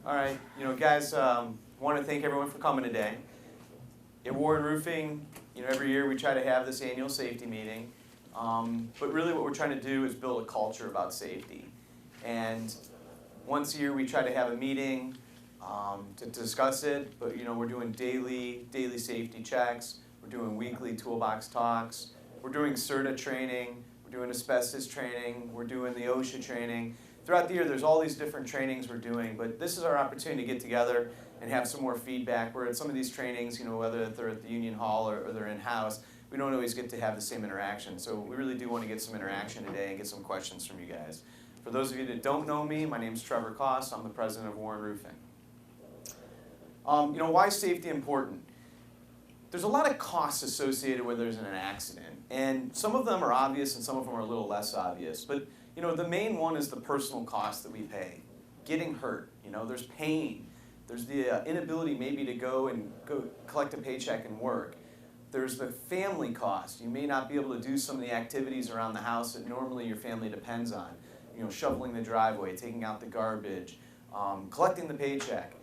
All right, guys, want to thank everyone for coming today. At Warren Roofing, every year we try to have this annual safety meeting, but really what we're trying to do is build a culture about safety. And once a year we try to have a meeting to discuss it, but we're doing daily safety checks, we're doing weekly toolbox talks, we're doing CERTA training, we're doing asbestos training, we're doing the OSHA training. Throughout the year, there's all these different trainings we're doing, but this is our opportunity to get together and have some more feedback. We're at some of these trainings, whether they're at the Union Hall or they're in-house, we don't always get to have the same interaction. So we really do want to get some interaction today and get some questions from you guys. For those of you that don't know me, my name's Trevor Koss. I'm the president of Warren Roofing. Why is safety important? There's a lot of costs associated when there's an accident, and some of them are obvious and some of them are a little less obvious. But the main one is the personal cost that we pay. Getting hurt, there's pain. There's the inability maybe to go collect a paycheck and work. There's the family cost. You may not be able to do some of the activities around the house that normally your family depends on. Shoveling the driveway, taking out the garbage, collecting the paycheck.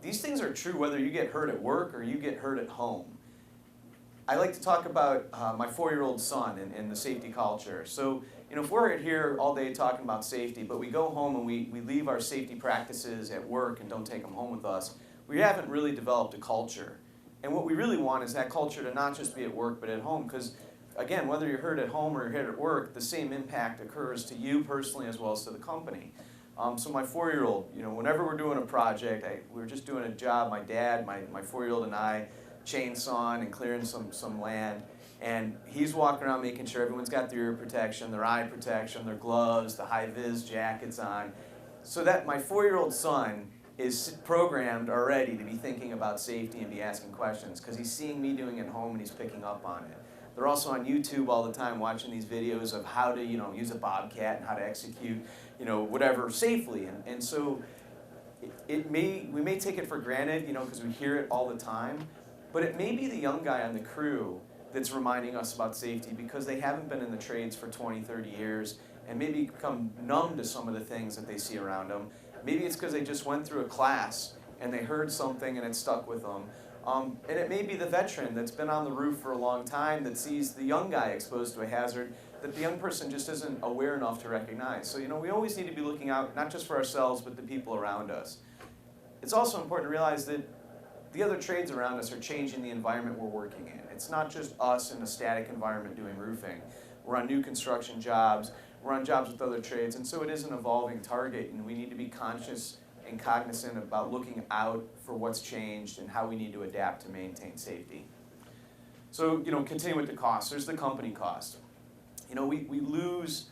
These things are true whether you get hurt at work or you get hurt at home. I like to talk about my 4-year-old son and the safety culture. So, if we're here all day talking about safety, but we go home and we leave our safety practices at work and don't take them home with us, we haven't really developed a culture. And what we really want is that culture to not just be at work, but at home. Because, again, whether you're hurt at home or you're hurt at work, the same impact occurs to you personally as well as to the company. So my 4-year-old, whenever we're doing a project, we were just doing a job, my dad, my 4-year-old and I, chainsawing and clearing some land. And he's walking around making sure everyone's got their ear protection, their eye protection, their gloves, the high-vis jackets on. So that my 4-year-old son is programmed already to be thinking about safety and be asking questions because he's seeing me doing it at home and he's picking up on it. They're also on YouTube all the time watching these videos of how to use a bobcat and how to execute whatever safely. And so we may take it for granted because we hear it all the time, but it may be the young guy on the crew that's reminding us about safety because they haven't been in the trades for 20, 30 years and maybe become numb to some of the things that they see around them. Maybe it's because they just went through a class and they heard something and it stuck with them. And it may be the veteran that's been on the roof for a long time that sees the young guy exposed to a hazard that the young person just isn't aware enough to recognize. So, we always need to be looking out not just for ourselves but the people around us. It's also important to realize that the other trades around us are changing the environment we're working in. It's not just us in a static environment doing roofing. We're on new construction jobs, we're on jobs with other trades, and so it is an evolving target, and we need to be conscious and cognizant about looking out for what's changed and how we need to adapt to maintain safety. So, continue with the cost. There's the company cost. We lose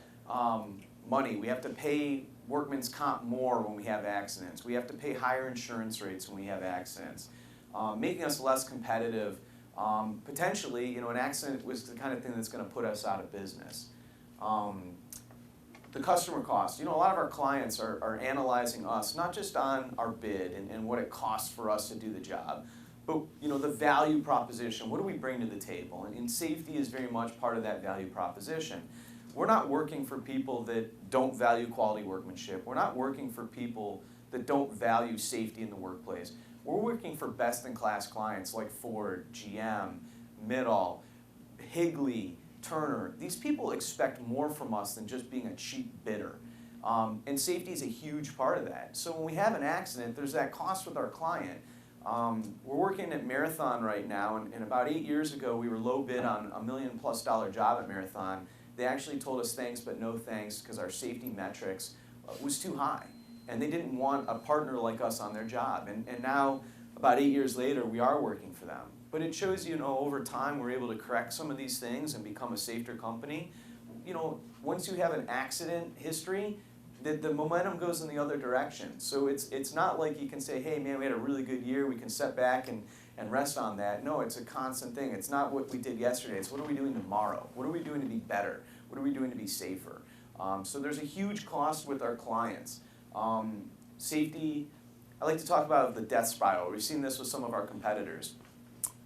money. We have to pay workman's comp more when we have accidents. We have to pay higher insurance rates when we have accidents, making us less competitive. Potentially, an accident was the kind of thing that's going to put us out of business. The customer cost. A lot of our clients are analyzing us, not just on our bid and what it costs for us to do the job, but the value proposition. What do we bring to the table? And safety is very much part of that value proposition. We're not working for people that don't value quality workmanship. We're not working for people that don't value safety in the workplace. We're working for best-in-class clients like Ford, GM, Middle, Higley, Turner. These people expect more from us than just being a cheap bidder. And safety is a huge part of that. So when we have an accident, there's that cost with our client. We're working at Marathon right now, and about 8 years ago, we were low bid on $1 million+ job at Marathon. They actually told us thanks but no thanks because our safety metrics was too high. And they didn't want a partner like us on their job. And now, about 8 years later, we are working for them. But it shows, over time we're able to correct some of these things and become a safer company. Once you have an accident history, the momentum goes in the other direction. So it's not like you can say, hey man, we had a really good year, we can sit back and rest on that. No, it's a constant thing. It's not what we did yesterday, it's what are we doing tomorrow? What are we doing to be better? What are we doing to be safer? So there's a huge cost with our clients. Safety, I like to talk about the death spiral. We've seen this with some of our competitors.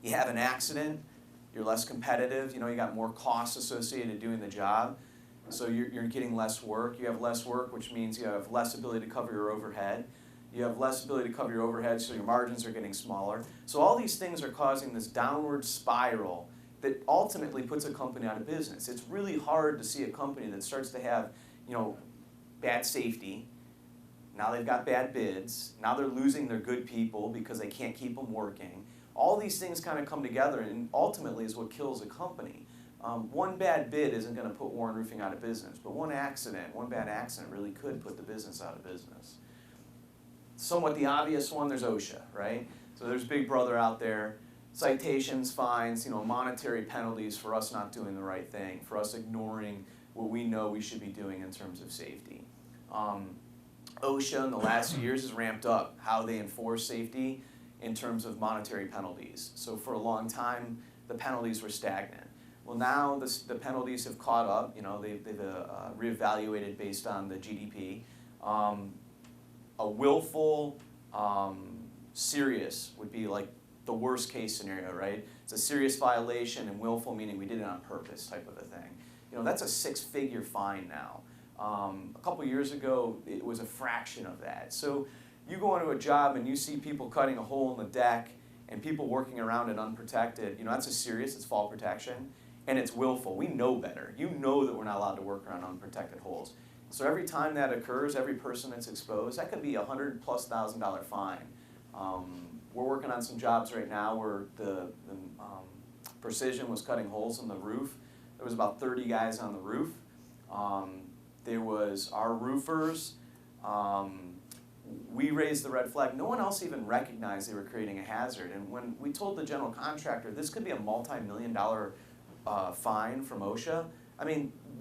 You have an accident, you're less competitive, you got more costs associated doing the job, so you're getting less work. You have less work, which means you have less ability to cover your overhead. You have less ability to cover your overhead, so your margins are getting smaller. So all these things are causing this downward spiral that ultimately puts a company out of business. It's really hard to see a company that starts to have, bad safety. Now they've got bad bids. Now they're losing their good people because they can't keep them working. All these things kind of come together and ultimately is what kills a company. One bad bid isn't going to put Warren Roofing out of business, but one bad accident really could put the business out of business. Somewhat the obvious one, there's OSHA, right? So there's Big Brother out there. Citations, fines, monetary penalties for us not doing the right thing, for us ignoring what we know we should be doing in terms of safety. OSHA in the last few years has ramped up how they enforce safety in terms of monetary penalties. So for a long time, the penalties were stagnant. Well, now the penalties have caught up. They've reevaluated based on the GDP. A willful, serious would be like the worst case scenario, right? It's a serious violation, and willful meaning we did it on purpose type of a thing. That's a 6-figure fine now. A couple years ago, it was a fraction of that. So you go into a job and you see people cutting a hole in the deck and people working around it unprotected. That's it's fall protection, and it's willful. We know better. You know that we're not allowed to work around unprotected holes. So every time that occurs, every person that's exposed, that could be a $100,000+ fine. We're working on some jobs right now where the Precision was cutting holes in the roof. There was about 30 guys on the roof. There was our roofers. We raised the red flag. No one else even recognized they were creating a hazard. And when we told the general contractor this could be a multi-million-dollar fine from OSHA,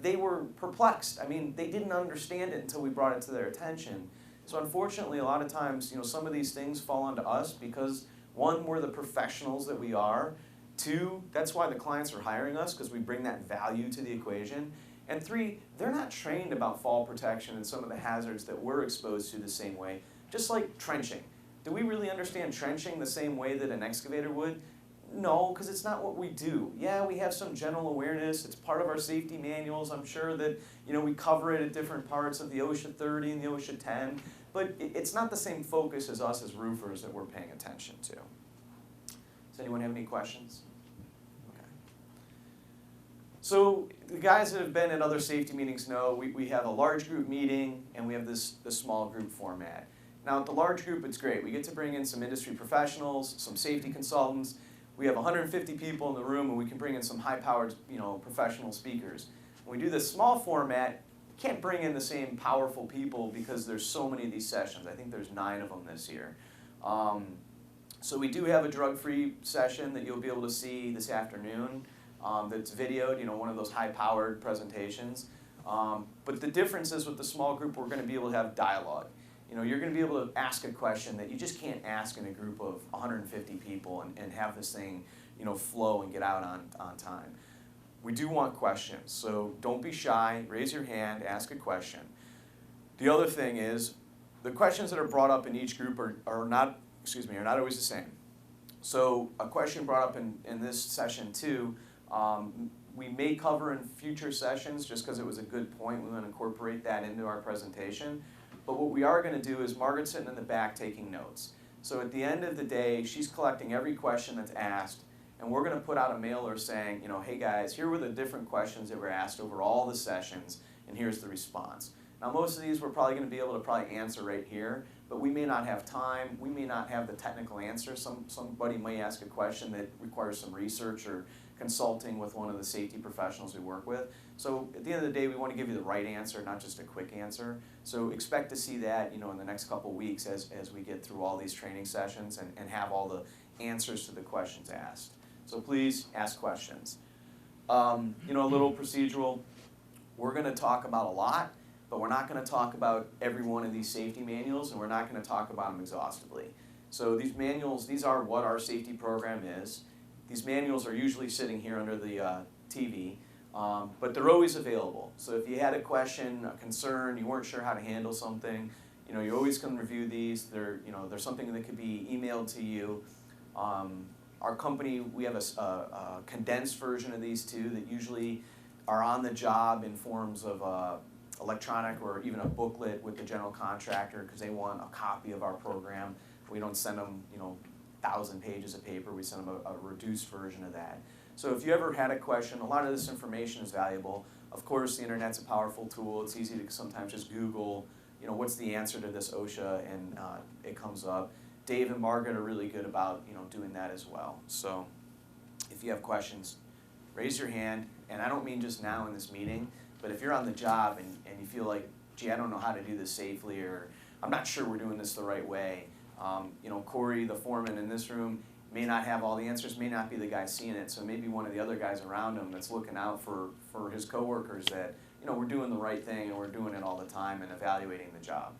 they were perplexed. They didn't understand it until we brought it to their attention. So unfortunately, a lot of times, some of these things fall onto us because, one, we're the professionals that we are. Two, that's why the clients are hiring us, because we bring that value to the equation. And three, they're not trained about fall protection and some of the hazards that we're exposed to the same way. Just like trenching. Do we really understand trenching the same way that an excavator would? No, because it's not what we do. Yeah, we have some general awareness. It's part of our safety manuals. I'm sure that we cover it at different parts of the OSHA 30 and the OSHA 10, but it's not the same focus as us as roofers that we're paying attention to. Does anyone have any questions? Okay. So the guys that have been at other safety meetings know we have a large group meeting and we have this small group format. Now at the large group, it's great. We get to bring in some industry professionals, some safety consultants. We have 150 people in the room, and we can bring in some high-powered, professional speakers. When we do this small format, you can't bring in the same powerful people because there's so many of these sessions. I think there's 9 of them this year. So we do have a drug-free session that you'll be able to see this afternoon. That's videoed, one of those high-powered presentations. But the difference is with the small group, we're going to be able to have dialogue. You're going to be able to ask a question that you just can't ask in a group of 150 people and have this thing, flow and get out on time. We do want questions, so don't be shy. Raise your hand, ask a question. The other thing is, the questions that are brought up in each group are not always the same. So a question brought up in this session too, we may cover in future sessions just because it was a good point. We want to incorporate that into our presentation. But what we are going to do is Margaret's sitting in the back taking notes. So at the end of the day, she's collecting every question that's asked, and we're going to put out a mailer saying, hey guys, here were the different questions that were asked over all the sessions, and here's the response. Now most of these we're probably going to be able to answer right here, but we may not have time, we may not have the technical answer. Somebody may ask a question that requires some research or consulting with one of the safety professionals we work with. So at the end of the day, we want to give you the right answer, not just a quick answer. So expect to see that, in the next couple weeks as we get through all these training sessions and have all the answers to the questions asked. So please ask questions. A little procedural. We're going to talk about a lot, but we're not going to talk about every one of these safety manuals, and we're not going to talk about them exhaustively. So these manuals, these are what our safety program is. These manuals are usually sitting here under the TV, but they're always available. So if you had a question, a concern, you weren't sure how to handle something, you always can review these. They're something that could be emailed to you. Our company, we have a condensed version of these too that usually are on the job in forms of electronic or even a booklet with the general contractor because they want a copy of our program. We don't send them, 1,000 pages of paper. We send them a reduced version of that. So if you ever had a question, a lot of this information is valuable. Of course, the internet's a powerful tool. It's easy to sometimes just Google, what's the answer to this OSHA, and it comes up. Dave and Margaret are really good about, doing that as well. So if you have questions, raise your hand. And I don't mean just now in this meeting, but if you're on the job and you feel like, gee, I don't know how to do this safely, or I'm not sure we're doing this the right way. Corey, the foreman in this room, may not have all the answers, may not be the guy seeing it, so maybe one of the other guys around him that's looking out for his coworkers that, we're doing the right thing and we're doing it all the time and evaluating the job.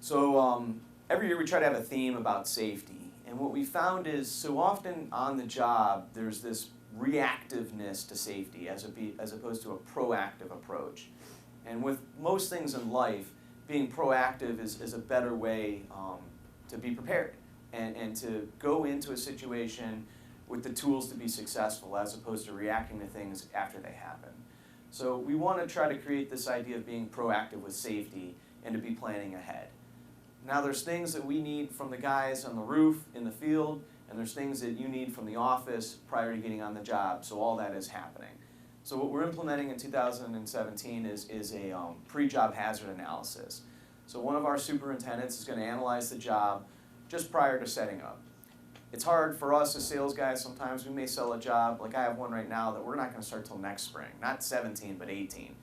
So every year we try to have a theme about safety, and what we found is so often on the job there's this reactiveness to safety as opposed to a proactive approach. And with most things in life, being proactive is a better way to be prepared and to go into a situation with the tools to be successful as opposed to reacting to things after they happen. So we want to try to create this idea of being proactive with safety and to be planning ahead. Now there's things that we need from the guys on the roof in the field, and there's things that you need from the office prior to getting on the job, so all that is happening. So what we're implementing in 2017 is a pre-job hazard analysis. So one of our superintendents is going to analyze the job just prior to setting up. It's hard for us as sales guys sometimes. We may sell a job, like I have one right now, that we're not going to start till next spring. Not 17, but 18.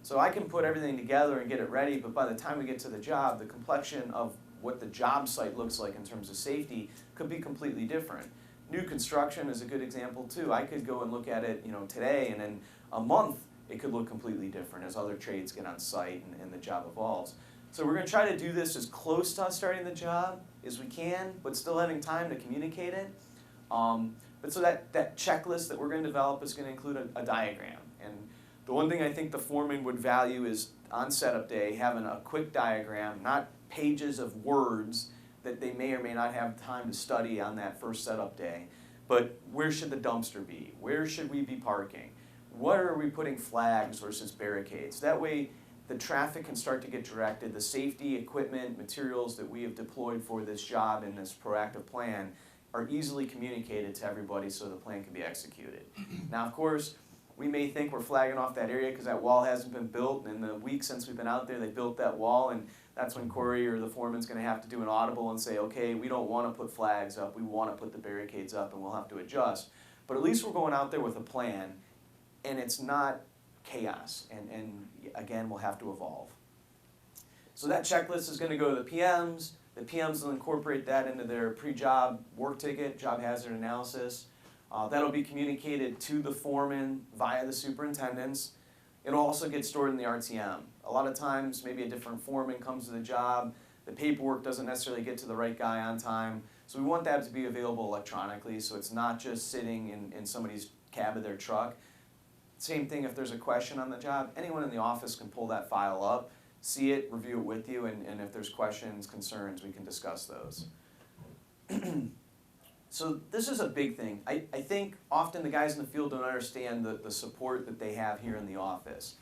So I can put everything together and get it ready, but by the time we get to the job, the complexion of what the job site looks like in terms of safety could be completely different. New construction is a good example too. I could go and look at it, today, and in a month it could look completely different as other trades get on site and the job evolves. So we're going to try to do this as close to us starting the job as we can, but still having time to communicate it. But so that checklist that we're going to develop is going to include a diagram. And the one thing I think the foreman would value is on setup day having a quick diagram, not pages of words that they may or may not have time to study on that first setup day. But where should the dumpster be? Where should we be parking? What are we putting flags versus barricades? That way the traffic can start to get directed. The safety, equipment, materials that we have deployed for this job in this proactive plan are easily communicated to everybody so the plan can be executed. Now, of course, we may think we're flagging off that area because that wall hasn't been built, and in the week since we've been out there, they built that wall, and that's when Corey or the foreman's going to have to do an audible and say, okay, we don't want to put flags up, we want to put the barricades up, and we'll have to adjust. But at least we're going out there with a plan, and it's not chaos, and again, we'll have to evolve. So that checklist is going to go to the PMs. The PMs will incorporate that into their pre-job work ticket, job hazard analysis. That'll be communicated to the foreman via the superintendents. It'll also get stored in the RTM. A lot of times, maybe a different foreman comes to the job, the paperwork doesn't necessarily get to the right guy on time, so we want that to be available electronically, so it's not just sitting in somebody's cab of their truck. Same thing if there's a question on the job, anyone in the office can pull that file up, see it, review it with you, and if there's questions, concerns, we can discuss those. So this is a big thing. I think often the guys in the field don't understand the support that they have here in the office.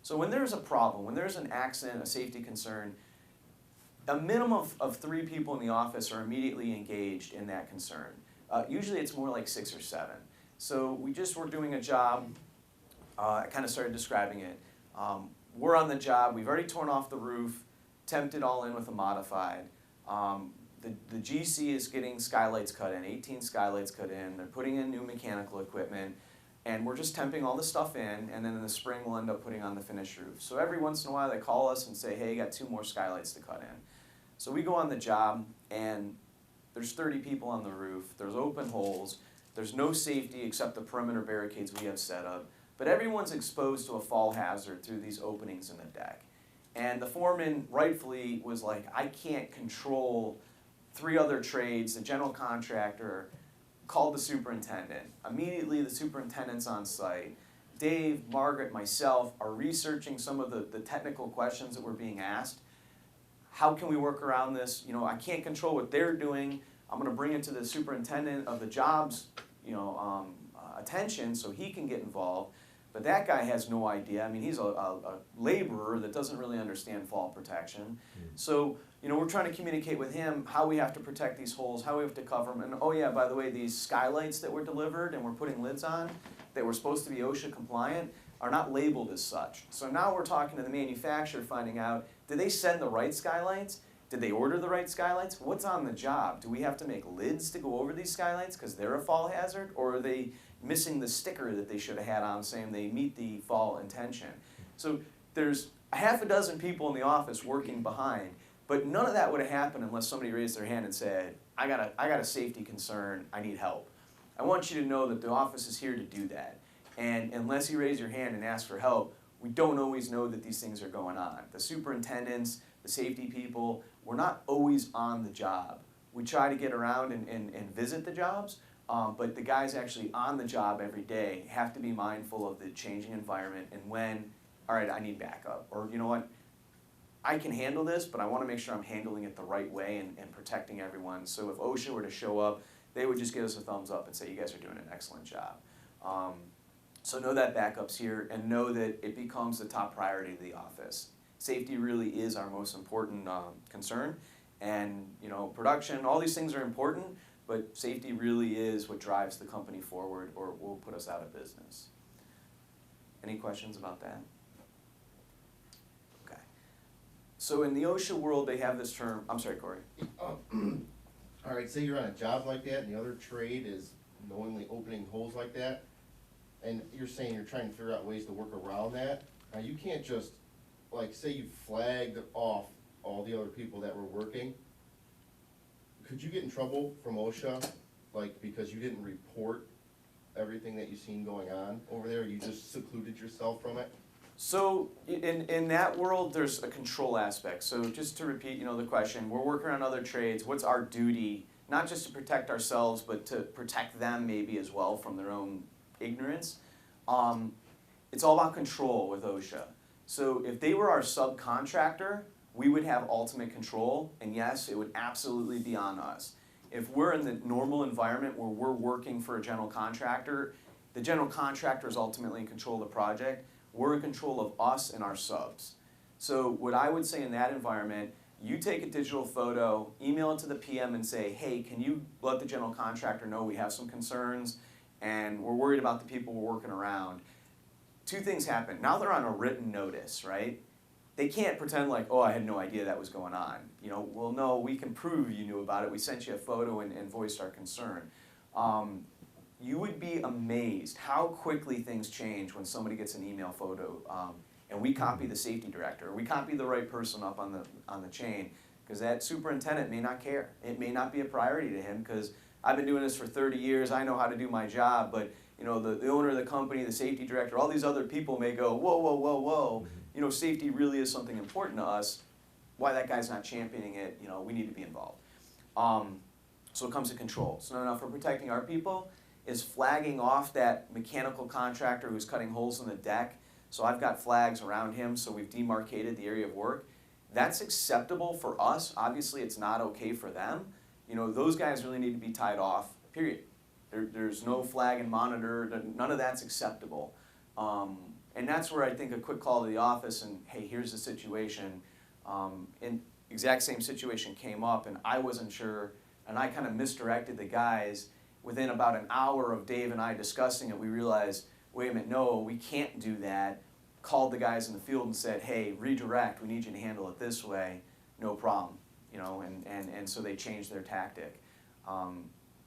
So when there's a problem, when there's an accident, a safety concern, a minimum of 3 people in the office are immediately engaged in that concern. Usually it's more like 6 or 7. So we just were doing a job, I kind of started describing it. We're on the job, we've already torn off the roof, temped it all in with a modified. The GC is getting skylights cut in, 18 skylights cut in, they're putting in new mechanical equipment, and we're just temping all the stuff in, and then in the spring we'll end up putting on the finished roof. So every once in a while they call us and say, hey, you got 2 more skylights to cut in. So we go on the job, and there's 30 people on the roof, there's open holes, there's no safety except the perimeter barricades we have set up, but everyone's exposed to a fall hazard through these openings in the deck. And the foreman rightfully was like, I can't control 3 other trades, the general contractor, called the superintendent. Immediately the superintendent's on site. Dave, Margaret, myself are researching some of the technical questions that were being asked. How can we work around this? I can't control what they're doing. I'm going to bring it to the superintendent of the job's attention so he can get involved. But that guy has no idea. I mean, he's a laborer that doesn't really understand fall protection. So, you know, we're trying to communicate with him how we have to protect these holes, how we have to cover them. And oh yeah, by the way, these skylights that were delivered and we're putting lids on that were supposed to be OSHA compliant are not labeled as such. So now we're talking to the manufacturer, finding out, did they send the right skylights? Did they order the right skylights? What's on the job? Do we have to make lids to go over these skylights because they're a fall hazard? Or are they missing the sticker that they should have had on saying they meet the fall intention? So there's a half a dozen people in the office working behind, but none of that would have happened unless somebody raised their hand and said, I got a safety concern, I need help. I want you to know that the office is here to do that. And unless you raise your hand and ask for help, we don't always know that these things are going on. The superintendents, the safety people, we're not always on the job. We try to get around and visit the jobs, but the guys actually on the job every day have to be mindful of the changing environment and when, all right, I need backup. Or you know what, I can handle this, but I want to make sure I'm handling it the right way and protecting everyone. So if OSHA were to show up, they would just give us a thumbs up and say, you guys are doing an excellent job. So know that backup's here and know that it becomes the top priority of the office. Safety really is our most important concern. And you know, production, all these things are important, but safety really is what drives the company forward or will put us out of business. Any questions about that? Okay. So in the OSHA world, they have this term, I'm sorry, Corey. All right, say you're on a job like that and the other trade is knowingly opening holes like that, and you're saying you're trying to figure out ways to work around that. Now you can't just, like, say you flagged off all the other people that were working. Could you get in trouble from OSHA, like, because you didn't report everything that you seen going on over there? You just secluded yourself from it? So in that world, there's a control aspect. So just to repeat, you know, the question, we're working on other trades. What's our duty, not just to protect ourselves, but to protect them maybe as well from their own ignorance? It's all about control with OSHA. So if they were our subcontractor, we would have ultimate control, and yes, it would absolutely be on us. If we're in the normal environment where we're working for a general contractor, the general contractor is ultimately in control of the project. We're in control of us and our subs. So what I would say in that environment, you take a digital photo, email it to the PM and say, hey, can you let the general contractor know we have some concerns and we're worried about the people we're working around. Two things happen. Now they're on a written notice, right? They can't pretend like, oh, I had no idea that was going on. You know, well, no, we can prove you knew about it. We sent you a photo and voiced our concern. You would be amazed how quickly things change when somebody gets an email photo and we copy the safety director. We copy the right person up on the chain because that superintendent may not care. It may not be a priority to him because I've been doing this for 30 years. I know how to do my job, but you know, the owner of the company, the safety director, all these other people may go, whoa, whoa, whoa, whoa. You know, safety really is something important to us. Why that guy's not championing it, you know, we need to be involved. So it comes to control. So now for protecting our people is flagging off that mechanical contractor who's cutting holes in the deck. So I've got flags around him, so we've demarcated the area of work. That's acceptable for us. Obviously, it's not okay for them. You know, those guys really need to be tied off, period. There's no flag and monitor, none of that's acceptable. And that's where I think a quick call to the office and, hey, here's the situation. And exact same situation came up and I wasn't sure, and I kind of misdirected the guys. Within about an hour of Dave and I discussing it, we realized, wait a minute, no, we can't do that. Called the guys in the field and said, hey, redirect, we need you to handle it this way, no problem. You know, and so they changed their tactic.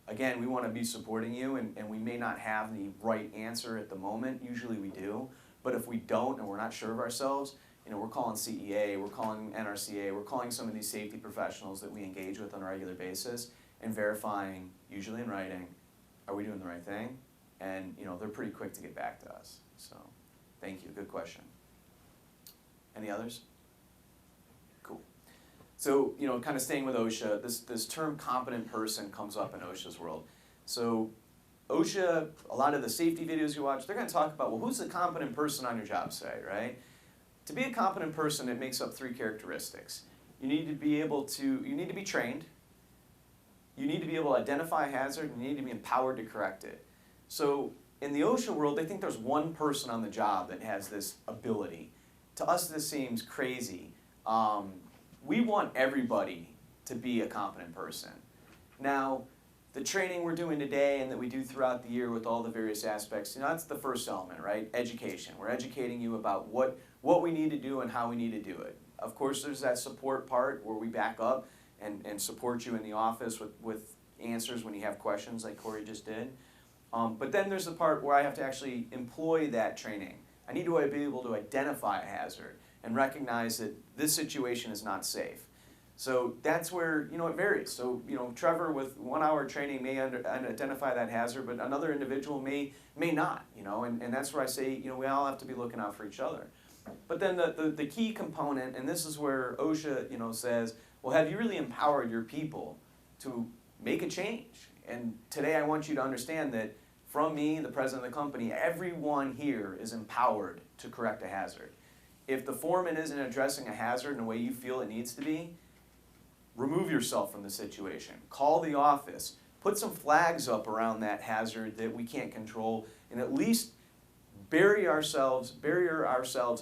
Again, we want to be supporting you, and we may not have the right answer at the moment. Usually we do. But if we don't and we're not sure of ourselves, you know, we're calling CEA, we're calling NRCA, we're calling some of these safety professionals that we engage with on a regular basis and verifying, usually in writing, are we doing the right thing? And you know, they're pretty quick to get back to us. So thank you, good question. Any others? Cool. So, you know, kind of staying with OSHA, this term competent person comes up in OSHA's world. So OSHA, a lot of the safety videos you watch, they're going to talk about, well, who's the competent person on your job site, right? To be a competent person, it makes up 3 characteristics. You need to be able to, you need to be trained, you need to be able to identify a hazard, and you need to be empowered to correct it. So in the OSHA world, they think there's one person on the job that has this ability. To us, this seems crazy. We want everybody to be a competent person. Now, the training we're doing today and that we do throughout the year with all the various aspects, that's the first element, right? Education. We're educating you about what we need to do and how we need to do it. Of course, there's that support part where we back up and support you in the office with answers when you have questions like Corey just did. But then there's the part where I have to actually employ that training. I need to be able to identify a hazard and recognize that this situation is not safe. So that's where, it varies. So, Trevor with 1 hour training may identify that hazard, but another individual may not, and that's where I say, we all have to be looking out for each other. But then the key component, and this is where OSHA, says, well, have you really empowered your people to make a change? And today I want you to understand that from me, the president of the company, everyone here is empowered to correct a hazard. If the foreman isn't addressing a hazard in the way you feel it needs to be, remove yourself from the situation. Call the office. Put some flags up around that hazard that we can't control, and at least barrier ourselves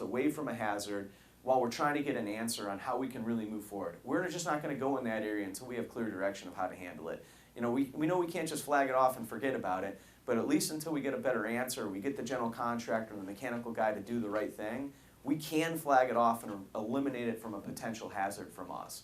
away from a hazard while we're trying to get an answer on how we can really move forward. We're just not going to go in that area until we have clear direction of how to handle it. We know we can't just flag it off and forget about it, but at least until we get a better answer, we get the general contractor and the mechanical guy to do the right thing, we can flag it off and eliminate it from a potential hazard from us.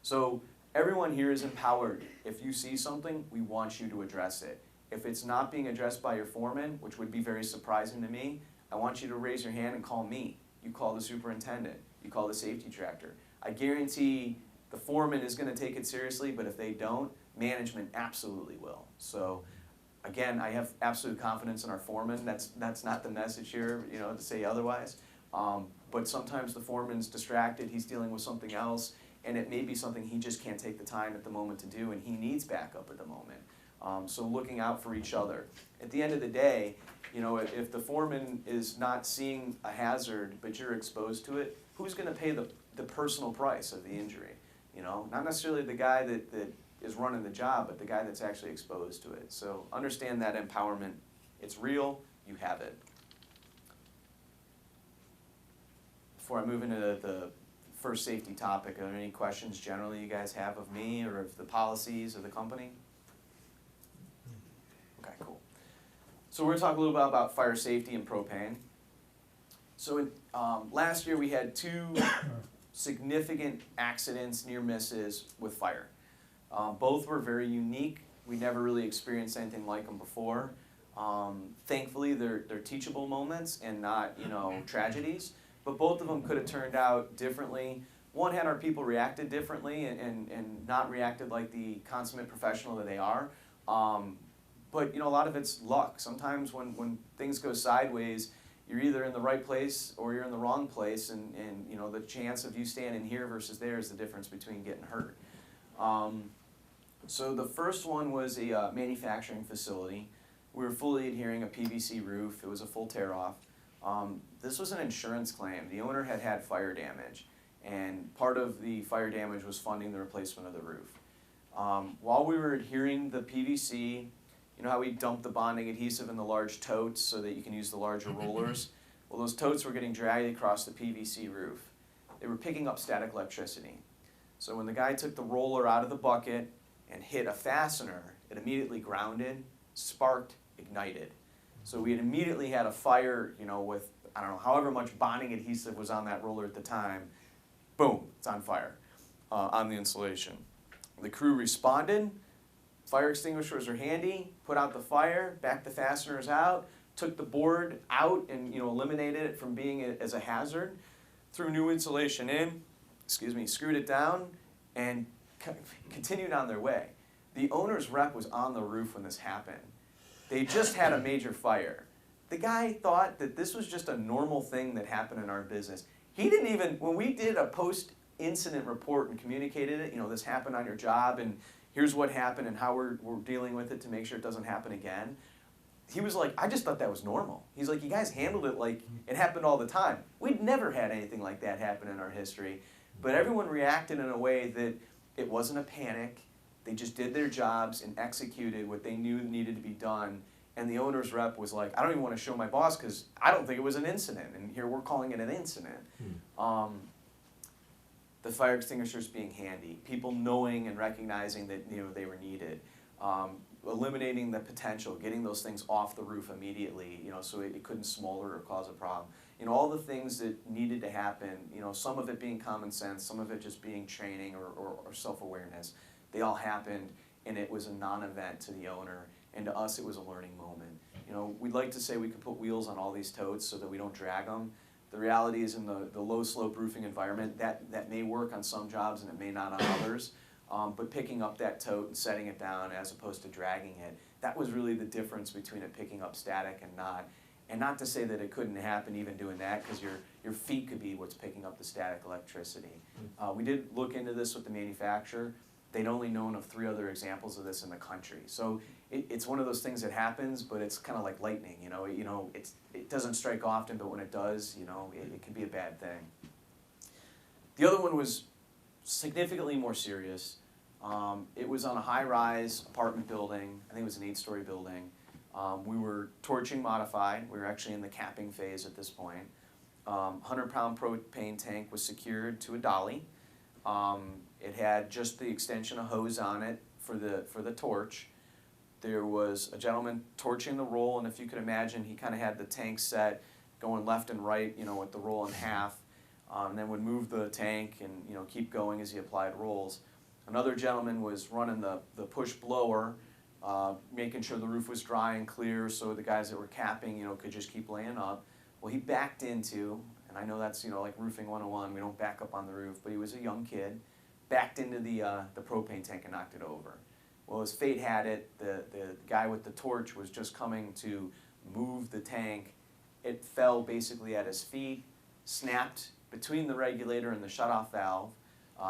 So everyone here is empowered. If you see something, we want you to address it. If it's not being addressed by your foreman, which would be very surprising to me, I want you to raise your hand and call me. You call the superintendent. You call the safety director. I guarantee the foreman is going to take it seriously, but if they don't, management absolutely will. So again, I have absolute confidence in our foreman. That's not the message here, to say otherwise. But sometimes the foreman's distracted. He's dealing with something else. And it may be something he just can't take the time at the moment to do, and he needs backup at the moment. So looking out for each other. At the end of the day, if the foreman is not seeing a hazard, but you're exposed to it, who's going to pay the personal price of the injury? Not necessarily the guy that is running the job, but the guy that's actually exposed to it. So understand that empowerment. It's real. You have it. Before I move into the first safety topic, are there any questions generally you guys have of me or of the policies of the company? Okay, cool. So we're going to talk a little bit about fire safety and propane. So last year we had 2 significant accidents, near misses with fire. Both were very unique. We never really experienced anything like them before. Thankfully, they're teachable moments and not, tragedies. But both of them could have turned out differently. One had our people reacted differently and not reacted like the consummate professional that they are. But a lot of it's luck. Sometimes when things go sideways, you're either in the right place or you're in the wrong place, and the chance of you standing here versus there is the difference between getting hurt. So the first one was a manufacturing facility. We were fully adhering a PVC roof. It was a full tear-off. This was an insurance claim. The owner had fire damage, and part of the fire damage was funding the replacement of the roof. While we were adhering the PVC, you know how we dump the bonding adhesive in the large totes so that you can use the larger rollers? Well, those totes were getting dragged across the PVC roof. They were picking up static electricity. So when the guy took the roller out of the bucket and hit a fastener, it immediately grounded, sparked, ignited. So we had immediately had a fire, with, I don't know, however much bonding adhesive was on that roller at the time. Boom, it's on fire on the installation. The crew responded. Fire extinguishers are handy. Put out the fire, backed the fasteners out, took the board out and eliminated it from being as a hazard. Threw new insulation in, screwed it down, and continued on their way. The owner's rep was on the roof when this happened. They just had a major fire. The guy thought that this was just a normal thing that happened in our business. He didn't even, when we did a post-incident report and communicated it, this happened on your job and here's what happened and how we're dealing with it to make sure it doesn't happen again. He was like, I just thought that was normal. He's like, you guys handled it like it happened all the time. We'd never had anything like that happen in our history. But everyone reacted in a way that it wasn't a panic. They just did their jobs and executed what they knew needed to be done. And the owner's rep was like, I don't even want to show my boss because I don't think it was an incident. And here we're calling it an incident. The fire extinguishers being handy, people knowing and recognizing that they were needed, eliminating the potential, getting those things off the roof immediately, so it couldn't smolder or cause a problem. All the things that needed to happen, some of it being common sense, some of it just being training or self-awareness, they all happened, and it was a non-event to the owner, and to us it was a learning moment. We'd like to say we could put wheels on all these totes so that we don't drag them. The reality is in the low slope roofing environment, that may work on some jobs and it may not on others. But picking up that tote and setting it down as opposed to dragging it, that was really the difference between it picking up static and not. And not to say that it couldn't happen even doing that, because your feet could be what's picking up the static electricity. We did look into this with the manufacturer. They'd only known of 3 other examples of this in the country. So it's one of those things that happens, but it's kind of like lightning. It doesn't strike often, but when it does, it can be a bad thing. The other one was significantly more serious. It was on a high-rise apartment building. I think it was an 8-story building. We were torching modified. We were actually in the capping phase at this point. 100-pound propane tank was secured to a dolly. It had just the extension of hose on it for the torch. There was a gentleman torching the roll, and if you could imagine, he kind of had the tank set going left and right, with the roll in half, and then would move the tank and keep going as he applied rolls. Another gentleman was running the push blower, making sure the roof was dry and clear so the guys that were capping, could just keep laying up. Well, he backed into, and I know that's like roofing 101, we don't back up on the roof, but he was a young kid, backed into the propane tank and knocked it over. Well, as fate had it, the guy with the torch was just coming to move the tank. It fell basically at his feet, snapped between the regulator and the shutoff valve,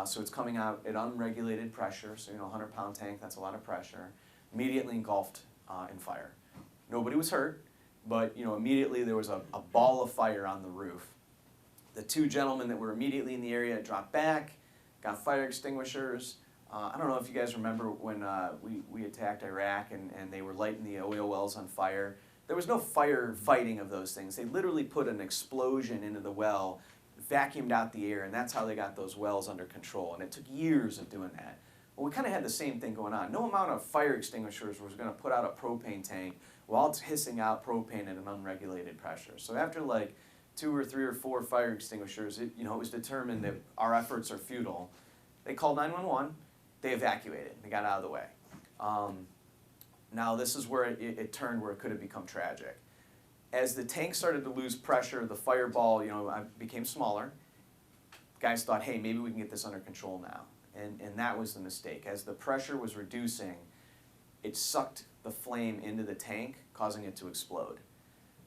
so it's coming out at unregulated pressure, so 100-pound tank, that's a lot of pressure, immediately engulfed in fire. Nobody was hurt, but immediately there was a ball of fire on the roof. The 2 gentlemen that were immediately in the area dropped back, got fire extinguishers. I don't know if you guys remember when we attacked Iraq and they were lighting the oil wells on fire. There was no fire fighting of those things. They literally put an explosion into the well, vacuumed out the air, and that's how they got those wells under control. And it took years of doing that. Well, we kind of had the same thing going on. No amount of fire extinguishers was going to put out a propane tank while it's hissing out propane at an unregulated pressure. So after like 2 or 3 or 4 fire extinguishers, it was determined that our efforts are futile. They called 911. They evacuated. They got out of the way. Now this is where it turned where it could have become tragic. As the tank started to lose pressure, the fireball, became smaller. Guys thought, hey, maybe we can get this under control now. And that was the mistake. As the pressure was reducing, it sucked the flame into the tank, causing it to explode.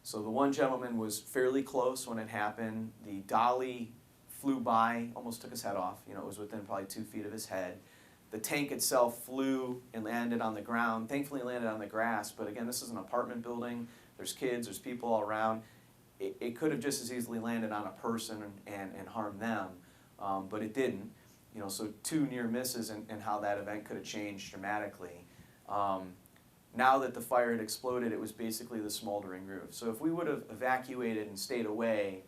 So the one gentleman was fairly close when it happened. The dolly flew by, almost took his head off. It was within probably 2 feet of his head. The tank itself flew and landed on the ground. Thankfully it landed on the grass, but again, this is an apartment building. There's kids, there's people all around. It could have just as easily landed on a person and harmed them, but it didn't. So 2 near misses and how that event could have changed dramatically. Now that the fire had exploded, it was basically the smoldering roof. So if we would have evacuated and stayed away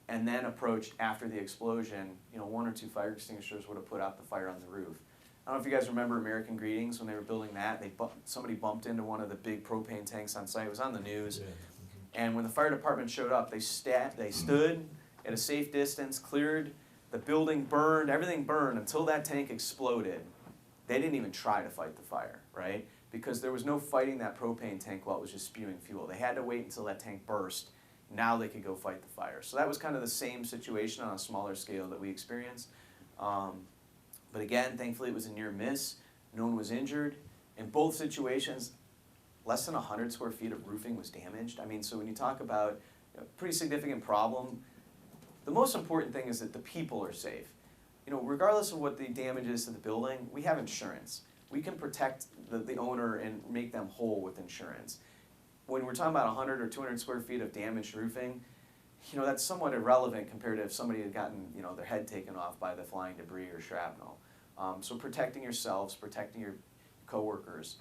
and then approached after the explosion, 1 or 2 fire extinguishers would have put out the fire on the roof. I don't know if you guys remember American Greetings when they were building that. Somebody bumped into one of the big propane tanks on site. It was on the news. Yeah. And when the fire department showed up, they stood at a safe distance, cleared, the building burned, everything burned until that tank exploded. They didn't even try to fight the fire, right? Because there was no fighting that propane tank while it was just spewing fuel. They had to wait until that tank burst. Now they could go fight the fire. So that was kind of the same situation on a smaller scale that we experienced. But again, thankfully it was a near miss. No one was injured. In both situations, less than 100 square feet of roofing was damaged. I mean, so when you talk about a pretty significant problem, the most important thing is that the people are safe. Regardless of what the damage is to the building, we have insurance. We can protect the owner and make them whole with insurance. When we're talking about 100 or 200 square feet of damaged roofing, that's somewhat irrelevant compared to if somebody had gotten, their head taken off by the flying debris or shrapnel. So protecting yourselves, protecting your coworkers.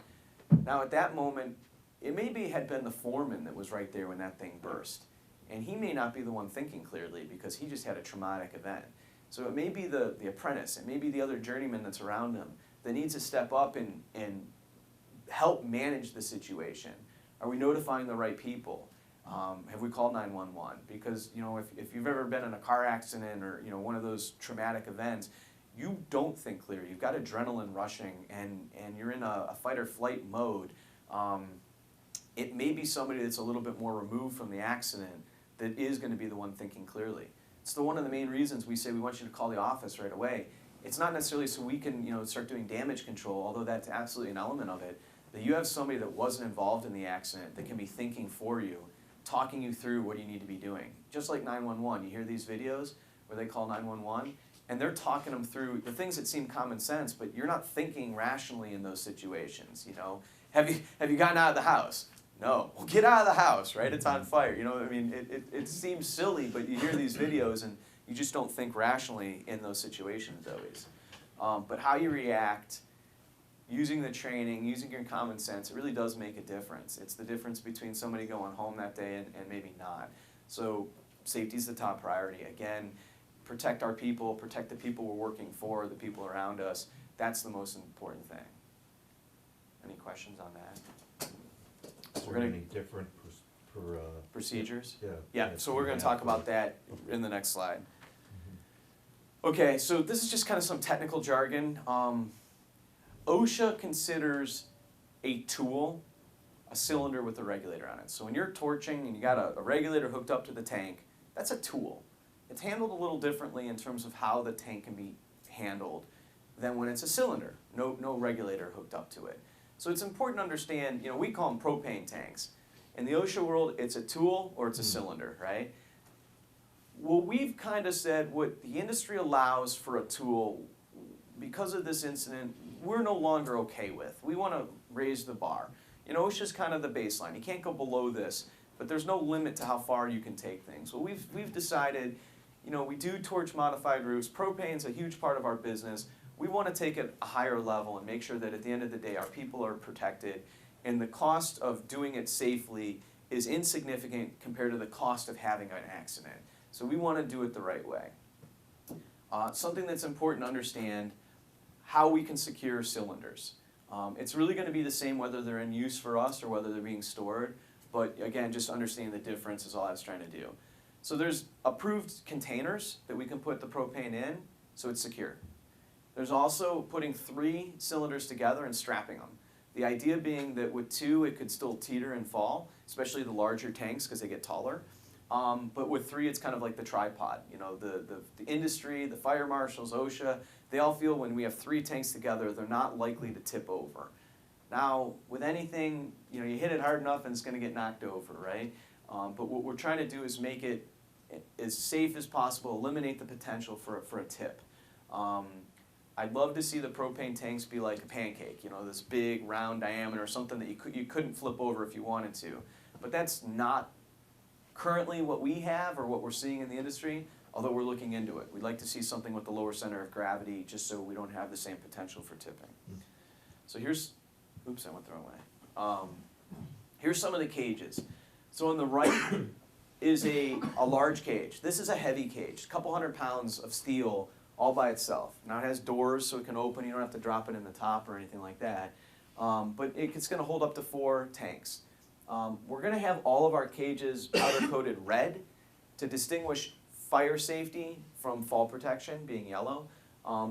Now at that moment, it maybe had been the foreman that was right there when that thing burst. And he may not be the one thinking clearly because he just had a traumatic event. So it may be the apprentice, it may be the other journeyman that's around him that needs to step up and help manage the situation. Are we notifying the right people? Have we called 911? Because if you've ever been in a car accident or one of those traumatic events, you don't think clear. You've got adrenaline rushing and you're in a fight or flight mode. It may be somebody that's a little bit more removed from the accident that is going to be the one thinking clearly. It's one of the main reasons we say we want you to call the office right away. It's not necessarily so we can start doing damage control, although that's absolutely an element of it, that you have somebody that wasn't involved in the accident that can be thinking for you, talking you through what you need to be doing. Just like 911, you hear these videos where they call 911 and they're talking them through the things that seem common sense, but you're not thinking rationally in those situations. Have you gotten out of the house? No. Well, get out of the house, right? It's on fire. It seems silly, but you hear these videos and you just don't think rationally in those situations always. But how you react, using the training, using your common sense, it really does make a difference. It's the difference between somebody going home that day and maybe not. So safety is the top priority. Again, protect our people, protect the people we're working for, the people around us. That's the most important thing. Any questions on that? Is there any different procedures? Yeah. Yeah, so we're going to talk about that in the next slide. Okay, so this is just kind of some technical jargon. OSHA considers a tool a cylinder with a regulator on it. So when you're torching and you got a regulator hooked up to the tank, that's a tool. It's handled a little differently in terms of how the tank can be handled than when it's a cylinder, no regulator hooked up to it. So it's important to understand, we call them propane tanks. In the OSHA world, it's a tool or it's a cylinder, right? Well, we've kind of said what the industry allows for a tool, because of this incident, we're no longer okay with. We want to raise the bar. OSHA's kind of the baseline. You can't go below this, but there's no limit to how far you can take things. Well, we've decided, we do torch modified roofs. Propane's a huge part of our business. We want to take it a higher level and make sure that at the end of the day our people are protected and the cost of doing it safely is insignificant compared to the cost of having an accident. So we want to do it the right way. Something that's important to understand, how we can secure cylinders. It's really going to be the same whether they're in use for us or whether they're being stored, but again, just understanding the difference is all I was trying to do. So there's approved containers that we can put the propane in, so it's secure. There's also putting 3 cylinders together and strapping them. The idea being that with 2 it could still teeter and fall, especially the larger tanks because they get taller. But with 3 it's kind of like the tripod. The industry, the fire marshals, OSHA, they all feel when we have 3 tanks together they're not likely to tip over. Now with anything, you hit it hard enough and it's going to get knocked over, right? But what we're trying to do is make it as safe as possible, eliminate the potential for a tip. I'd love to see the propane tanks be like a pancake, this big round diameter, something that you couldn't flip over if you wanted to. But that's not currently what we have or what we're seeing in the industry, although we're looking into it. We'd like to see something with the lower center of gravity just so we don't have the same potential for tipping. So here's, oops, I went the wrong way. Here's some of the cages. So on the right is a large cage. This is a heavy cage, a couple 100 pounds of steel all by itself. Now it has doors so it can open, you don't have to drop it in the top or anything like that. But it's going to hold up to 4 tanks. We're going to have all of our cages powder coated red to distinguish fire safety from fall protection being yellow.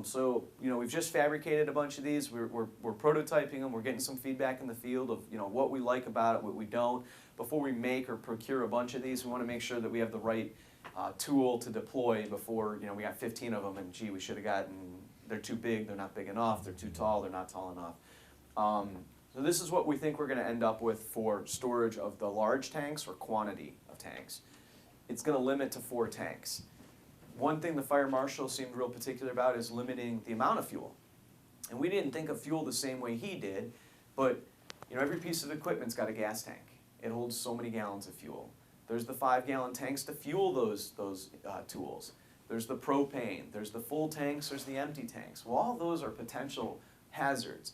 So we've just fabricated a bunch of these. We're prototyping them. We're getting some feedback in the field of what we like about it, what we don't. Before we make or procure a bunch of these, we want to make sure that we have the right tool to deploy before we got 15 of them and gee, we should have gotten, they're too big, they're not big enough, they're too tall, they're not tall enough. So this is what we think we're going to end up with for storage of the large tanks or quantity of tanks. It's going to limit to 4 tanks. One thing the fire marshal seemed real particular about is limiting the amount of fuel. And we didn't think of fuel the same way he did, but every piece of equipment's got a gas tank. It holds so many gallons of fuel. There's the 5-gallon tanks to fuel those tools. There's the propane, there's the full tanks, there's the empty tanks. Well, all those are potential hazards.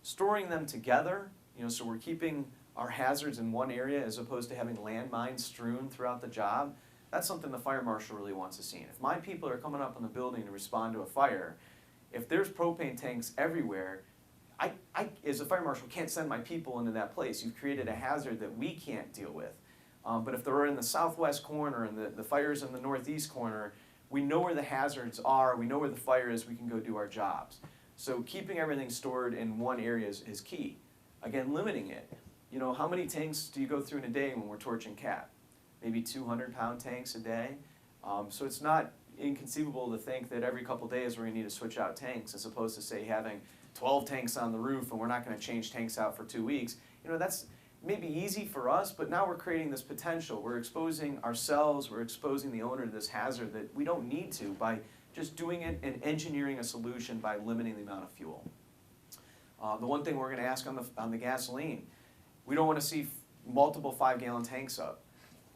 Storing them together, so we're keeping our hazards in one area as opposed to having landmines strewn throughout the job, that's something the fire marshal really wants to see. And if my people are coming up on the building to respond to a fire, if there's propane tanks everywhere, I as a fire marshal, can't send my people into that place. You've created a hazard that we can't deal with. But if they're in the southwest corner and the fire's in the northeast corner, we know where the hazards are, we know where the fire is, we can go do our jobs. So keeping everything stored in one area is key. Again, limiting it. How many tanks do you go through in a day when we're torching cat? Maybe 200-pound tanks a day. So it's not inconceivable to think that every couple days we're gonna need to switch out tanks, as opposed to, say, having 12 tanks on the roof and we're not gonna change tanks out for 2 weeks. That's maybe easy for us, but now we're creating this potential. We're exposing ourselves, we're exposing the owner to this hazard that we don't need to by just doing it and engineering a solution by limiting the amount of fuel. The one thing we're gonna ask on the gasoline, we don't wanna see multiple 5-gallon tanks up.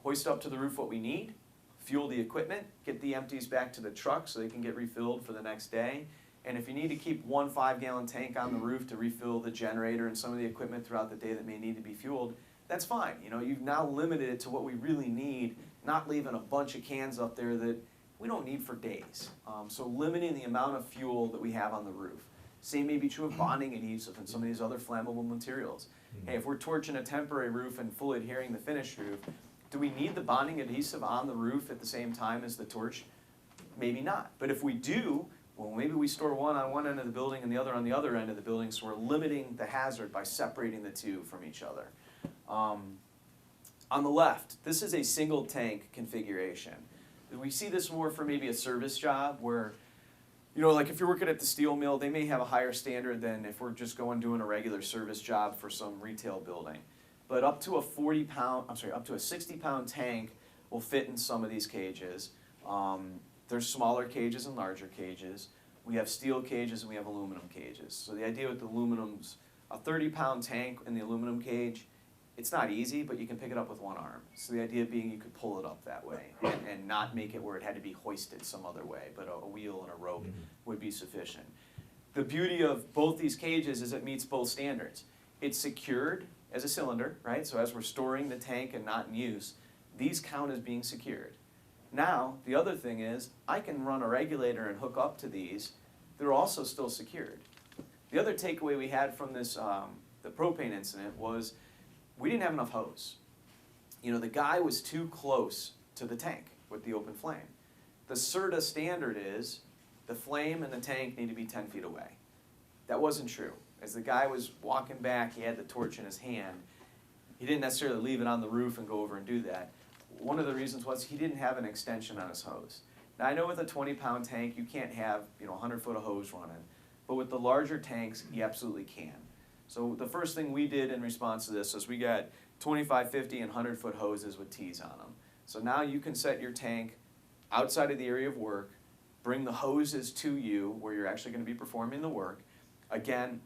Hoist up to the roof what we need, fuel the equipment, get the empties back to the truck so they can get refilled for the next day. And if you need to keep one 5-gallon tank on the roof to refill the generator and some of the equipment throughout the day that may need to be fueled, that's fine. You've now limited it to what we really need, not leaving a bunch of cans up there that we don't need for days. So limiting the amount of fuel that we have on the roof. Same may be true of bonding adhesive and some of these other flammable materials. Hey, if we're torching a temporary roof and fully adhering the finished roof, do we need the bonding adhesive on the roof at the same time as the torch? Maybe not. But if we do, well, maybe we store one on one end of the building and the other on the other end of the building, so we're limiting the hazard by separating the two from each other. On the left, this is a single tank configuration. We see this more for maybe a service job where, like if you're working at the steel mill, they may have a higher standard than if we're just doing a regular service job for some retail building. But up to a 60-pound tank will fit in some of these cages. There's smaller cages and larger cages. We have steel cages and we have aluminum cages. So the idea with the aluminum's, a 30-pound tank in the aluminum cage, it's not easy, but you can pick it up with one arm. So the idea being you could pull it up that way and not make it where it had to be hoisted some other way, but a wheel and a rope would be sufficient. The beauty of both these cages is it meets both standards. It's secured as a cylinder, right? So as we're storing the tank and not in use, these count as being secured. Now, the other thing is, I can run a regulator and hook up to these. They're also still secured. The other takeaway we had from this, the propane incident was we didn't have enough hose. The guy was too close to the tank with the open flame. The CERTA standard is the flame and the tank need to be 10 feet away. That wasn't true. As the guy was walking back, he had the torch in his hand. He didn't necessarily leave it on the roof and go over and do that. One of the reasons was he didn't have an extension on his hose. Now I know with a 20-pound tank you can't have 100 foot of hose running, but with the larger tanks you absolutely can. So the first thing we did in response to this is we got 25, 50, and 100 foot hoses with T's on them. So now you can set your tank outside of the area of work, bring the hoses to you where you're actually going to be performing the work. Again,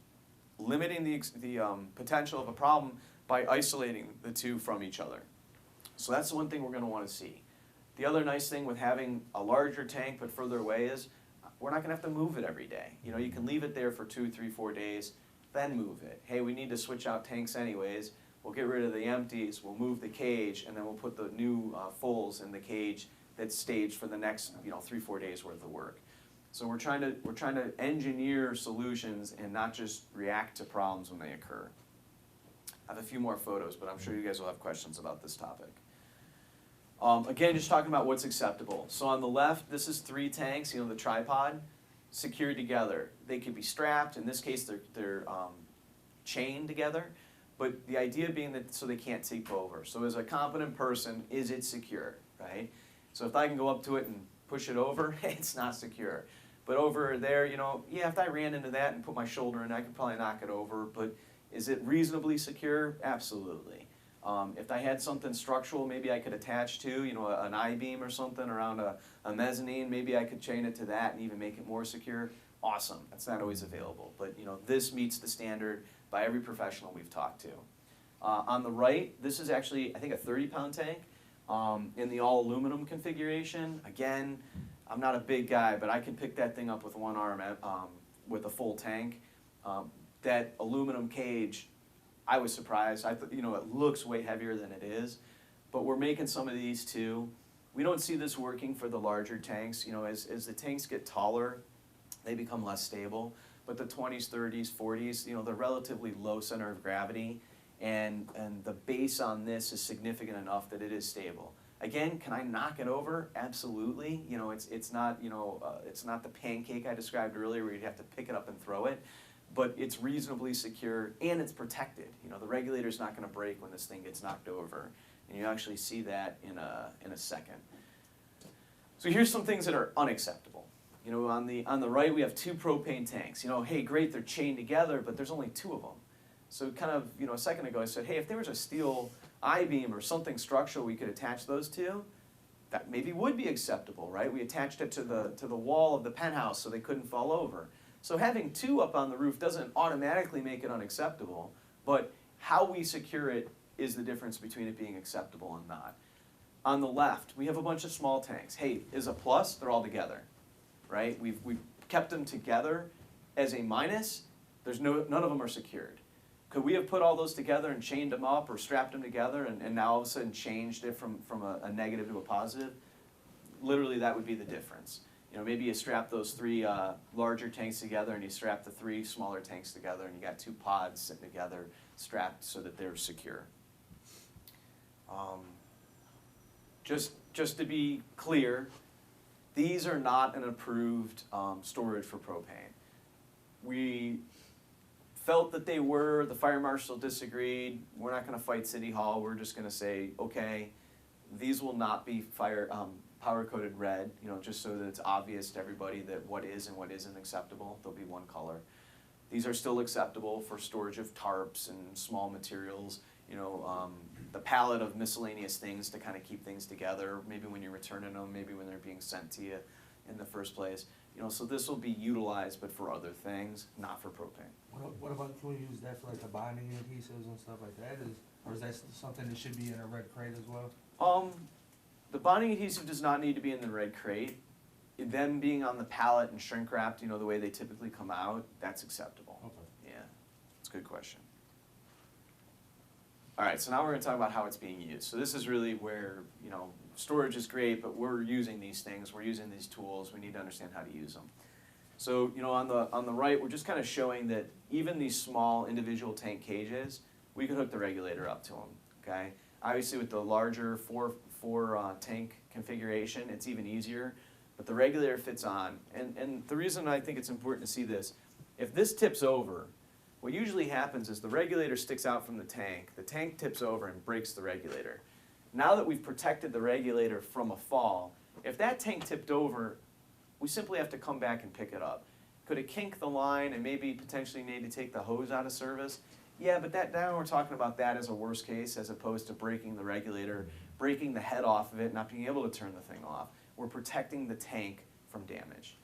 limiting the potential of a problem by isolating the two from each other. So that's the one thing we're going to want to see. The other nice thing with having a larger tank but further away is we're not going to have to move it every day. You can leave it there for 2, 3, 4 days, then move it. Hey, we need to switch out tanks anyways. We'll get rid of the empties, we'll move the cage, and then we'll put the new fulls in the cage that's staged for the next 3, 4 days worth of work. So we're trying to engineer solutions and not just react to problems when they occur. I have a few more photos, but I'm sure you guys will have questions about this topic. Again, just talking about what's acceptable. So on the left, this is 3 tanks, the tripod, secured together. They could be strapped. In this case, they're chained together. But the idea being that so they can't tip over. So as a competent person, is it secure, right? So if I can go up to it and push it over, it's not secure. But over there, yeah, if I ran into that and put my shoulder in, I could probably knock it over. But is it reasonably secure? Absolutely. If I had something structural, maybe I could attach to, an I-beam or something around a mezzanine, maybe I could chain it to that and even make it more secure. Awesome. That's not always available. But, this meets the standard by every professional we've talked to. On the right, this is actually, I think, a 30-pound tank in the all-aluminum configuration. Again, I'm not a big guy, but I can pick that thing up with one arm with a full tank. that aluminum cage, I was surprised. You know, it looks way heavier than it is, but we're making some of these too. We don't see this working for the larger tanks. You know, as the tanks get taller, they become less stable. But the 20s, 30s, 40s, you know, they're relatively low center of gravity, and the base on this is significant enough that it is stable. Again, can I knock it over? Absolutely. You know, it's not, you know, it's not the pancake I described earlier where you'd have to pick it up and throw it, but it's reasonably secure and it's protected. You know, the regulator's not going to break when this thing gets knocked over, and you actually see that in a second. So here's some things that are unacceptable. You know, on the right we have 2 propane tanks. You know, hey, great, they're chained together, but there's only 2 of them. So kind of, you know, a second ago I said, hey, if there was a steel I-beam or something structural we could attach those to, that maybe would be acceptable, right? We attached it to the wall of the penthouse so they couldn't fall over. So having 2 up on the roof doesn't automatically make it unacceptable, but how we secure it is the difference between it being acceptable and not. On the left, we have a bunch of small tanks. Hey, is a plus? They're all together, right? We've kept them together as a minus. There's none of them are secured. Could we have put all those together and chained them up or strapped them together and now all of a sudden changed it from a negative to a positive? Literally, that would be the difference. You know, maybe you strap those 3 larger tanks together and you strap the 3 smaller tanks together and you got 2 pods sitting together strapped so that they're secure. Just to be clear, these are not an approved storage for propane. We felt that they were, the fire marshal disagreed. We're not going to fight City Hall. We're just going to say, okay, these will not be powder coated red, you know, just so that it's obvious to everybody that what is and what isn't acceptable. There'll be one color. These are still acceptable for storage of tarps and small materials, you know, the pallet of miscellaneous things to kind of keep things together, maybe when you're returning them, maybe when they're being sent to you in the first place. You know, so this will be utilized, but for other things, not for propane. What about, can we use that for like the bonding adhesives and stuff like that, or is that something that should be in a red crate as well? The bonding adhesive does not need to be in the red crate. Them being on the pallet and shrink wrapped, you know, the way they typically come out, that's acceptable. Okay. Yeah, it's a good question. All right, so now we're going to talk about how it's being used. So this is really where, you know, storage is great, but we're using these things, we're using these tools, we need to understand how to use them. So, you know, on the right, we're just kind of showing that even these small individual tank cages, we could hook the regulator up to them, okay? Obviously with the larger four tank configuration, it's even easier, but the regulator fits on. And the reason I think it's important to see this, if this tips over, what usually happens is the regulator sticks out from the tank tips over and breaks the regulator. Now that we've protected the regulator from a fall, if that tank tipped over, we simply have to come back and pick it up. Could it kink the line and maybe potentially need to take the hose out of service? Yeah, but now we're talking about that as a worst case as opposed to breaking the regulator, breaking the head off of it, not being able to turn the thing off. We're protecting the tank from damage.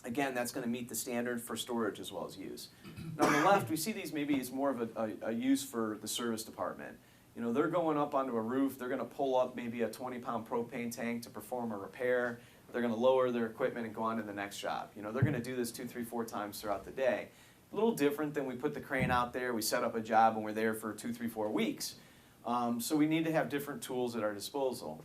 Again, that's going to meet the standard for storage as well as use. Now on the left, we see these maybe as more of a use for the service department. You know, they're going up onto a roof, they're going to pull up maybe a 20-pound propane tank to perform a repair. They're going to lower their equipment and go on to the next job. You know, they're going to do this 2, 3, 4 times throughout the day. A little different than we put the crane out there, we set up a job and we're there for 2, 3, 4 weeks. So we need to have different tools at our disposal.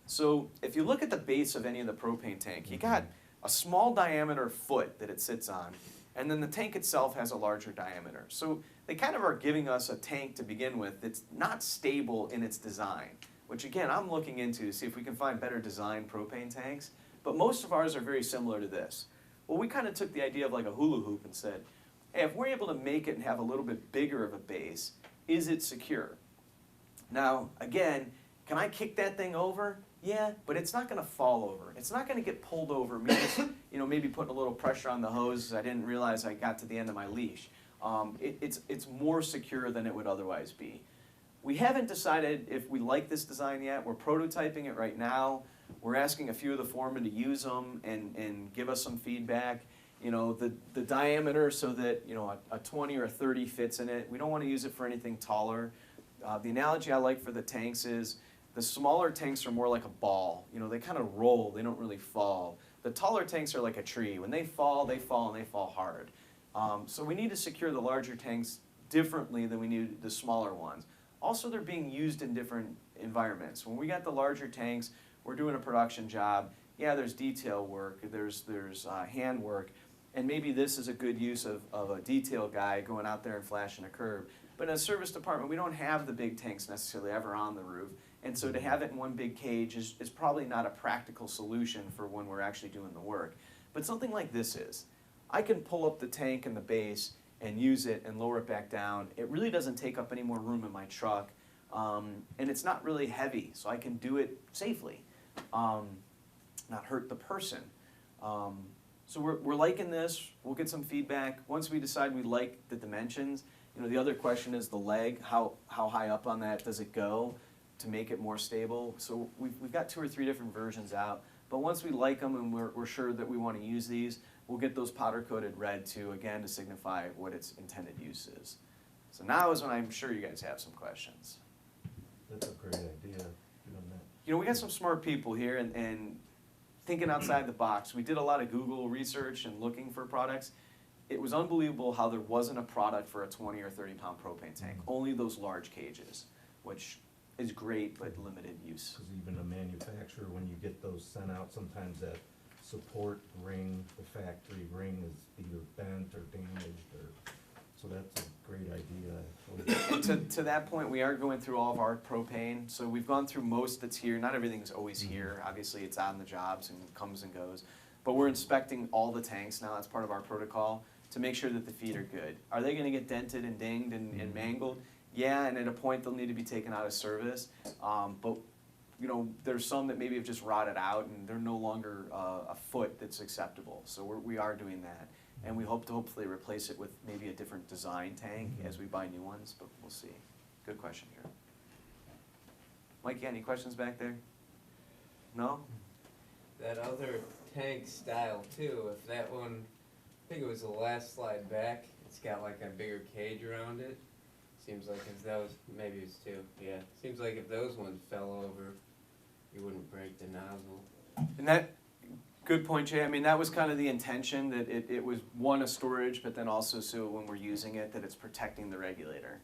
So if you look at the base of any of the propane tank, you got a small diameter foot that it sits on, and then the tank itself has a larger diameter. So they kind of are giving us a tank to begin with that's not stable in its design, which again, I'm looking into to see if we can find better designed propane tanks, but most of ours are very similar to this. Well, we kind of took the idea of like a hula hoop and said, hey, if we're able to make it and have a little bit bigger of a base, is it secure? Now, again, can I kick that thing over? Yeah, but it's not going to fall over. It's not going to get pulled over. Me just, you know, maybe putting a little pressure on the hose. I didn't realize I got to the end of my leash. It's more secure than it would otherwise be. We haven't decided if we like this design yet. We're prototyping it right now. We're asking a few of the foremen to use them and give us some feedback. You know, the diameter so that, you know, a 20 or a 30 fits in it. We don't want to use it for anything taller. The analogy I like for the tanks is the smaller tanks are more like a ball. You know, they kind of roll, they don't really fall. The taller tanks are like a tree. When they fall, and they fall hard. So we need to secure the larger tanks differently than we need the smaller ones. Also, they're being used in different environments. When we got the larger tanks, we're doing a production job. Yeah, there's detail work, there's hand work, and maybe this is a good use of a detail guy going out there and flashing a curb. But in a service department, we don't have the big tanks necessarily ever on the roof, and so to have it in one big cage is probably not a practical solution for when we're actually doing the work. But something like this is. I can pull up the tank and the base and use it and lower it back down. It really doesn't take up any more room in my truck, and it's not really heavy, so I can do it safely, not hurt the person. So we're liking this. We'll get some feedback. Once we decide we like the dimensions, the other question is the leg. How high up on that does it go to make it more stable? So we've got 2 or 3 different versions out. But once we like them and we're sure that we want to use these, we'll get those powder-coated red too, again, to signify what its intended use is. So now is when I'm sure you guys have some questions. That's a great idea, doing that. We got some smart people here and thinking outside the box. We did a lot of Google research and looking for products. It was unbelievable how there wasn't a product for a 20 or 30 pound propane tank, only those large cages, which is great but limited use. Because even a manufacturer, when you get those sent out, sometimes that support ring, the factory ring is either bent or damaged, or, so that's a great idea, actually. And to that point, we are going through all of our propane. So we've gone through most that's here. Not everything's always here. Obviously, it's on the jobs and comes and goes. But we're inspecting all the tanks now. That's part of our protocol to make sure that the feet are good. Are they going to get dented and dinged and mangled? Yeah, and at a point they'll need to be taken out of service. But there's some that maybe have just rotted out and they're no longer a foot that's acceptable. So we are doing that. And we hope to hopefully replace it with maybe a different design tank as we buy new ones, but we'll see. Good question here. Mike, you got any questions back there? No? That other tank style too, if that one, I think it was the last slide back, it's got like a bigger cage around it. Seems like if those, maybe it's 2, yeah. Seems like if those ones fell over, you wouldn't break the nozzle. And that, good point, Jay. I mean, that was kind of the intention, that it was one, a storage, but then also so when we're using it, that it's protecting the regulator.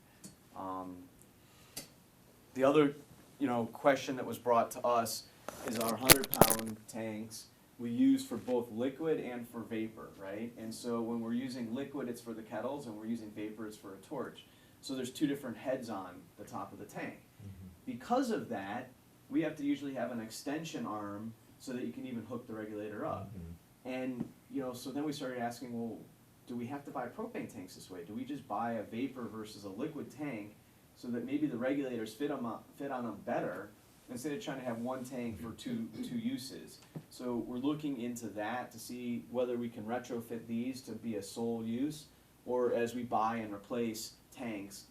The other, question that was brought to us is our 100-pound tanks we use for both liquid and for vapor, right? And so when we're using liquid, it's for the kettles, and we're using vapor, it's for a torch. So there's 2 different heads on the top of the tank. Because of that, we have to usually have an extension arm so that you can even hook the regulator up. And, so then we started asking, well, do we have to buy propane tanks this way? Do we just buy a vapor versus a liquid tank so that maybe the regulators fit on them better instead of trying to have one tank for two uses? So we're looking into that to see whether we can retrofit these to be a sole use, or as we buy and replace tanks,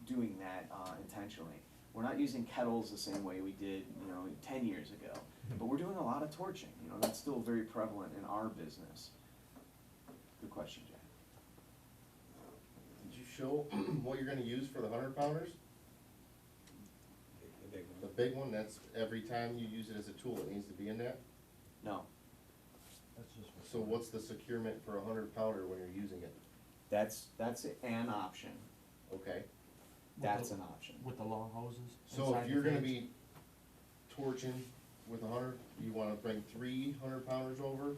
doing that intentionally. We're not using kettles the same way we did, 10 years ago, but we're doing a lot of torching. That's still very prevalent in our business. Good question, Jack. Did you show what you're gonna use for the 100-pounders? The big one. The big one, that's every time you use it as a tool, it needs to be in that? No, That's just for. So what's the securement for a 100-pounder when you're using it? that's an option. Okay, That's an option. With the long hoses? so inside if the you're gonna cage? be torching with 100, you wanna bring 300-pounders over,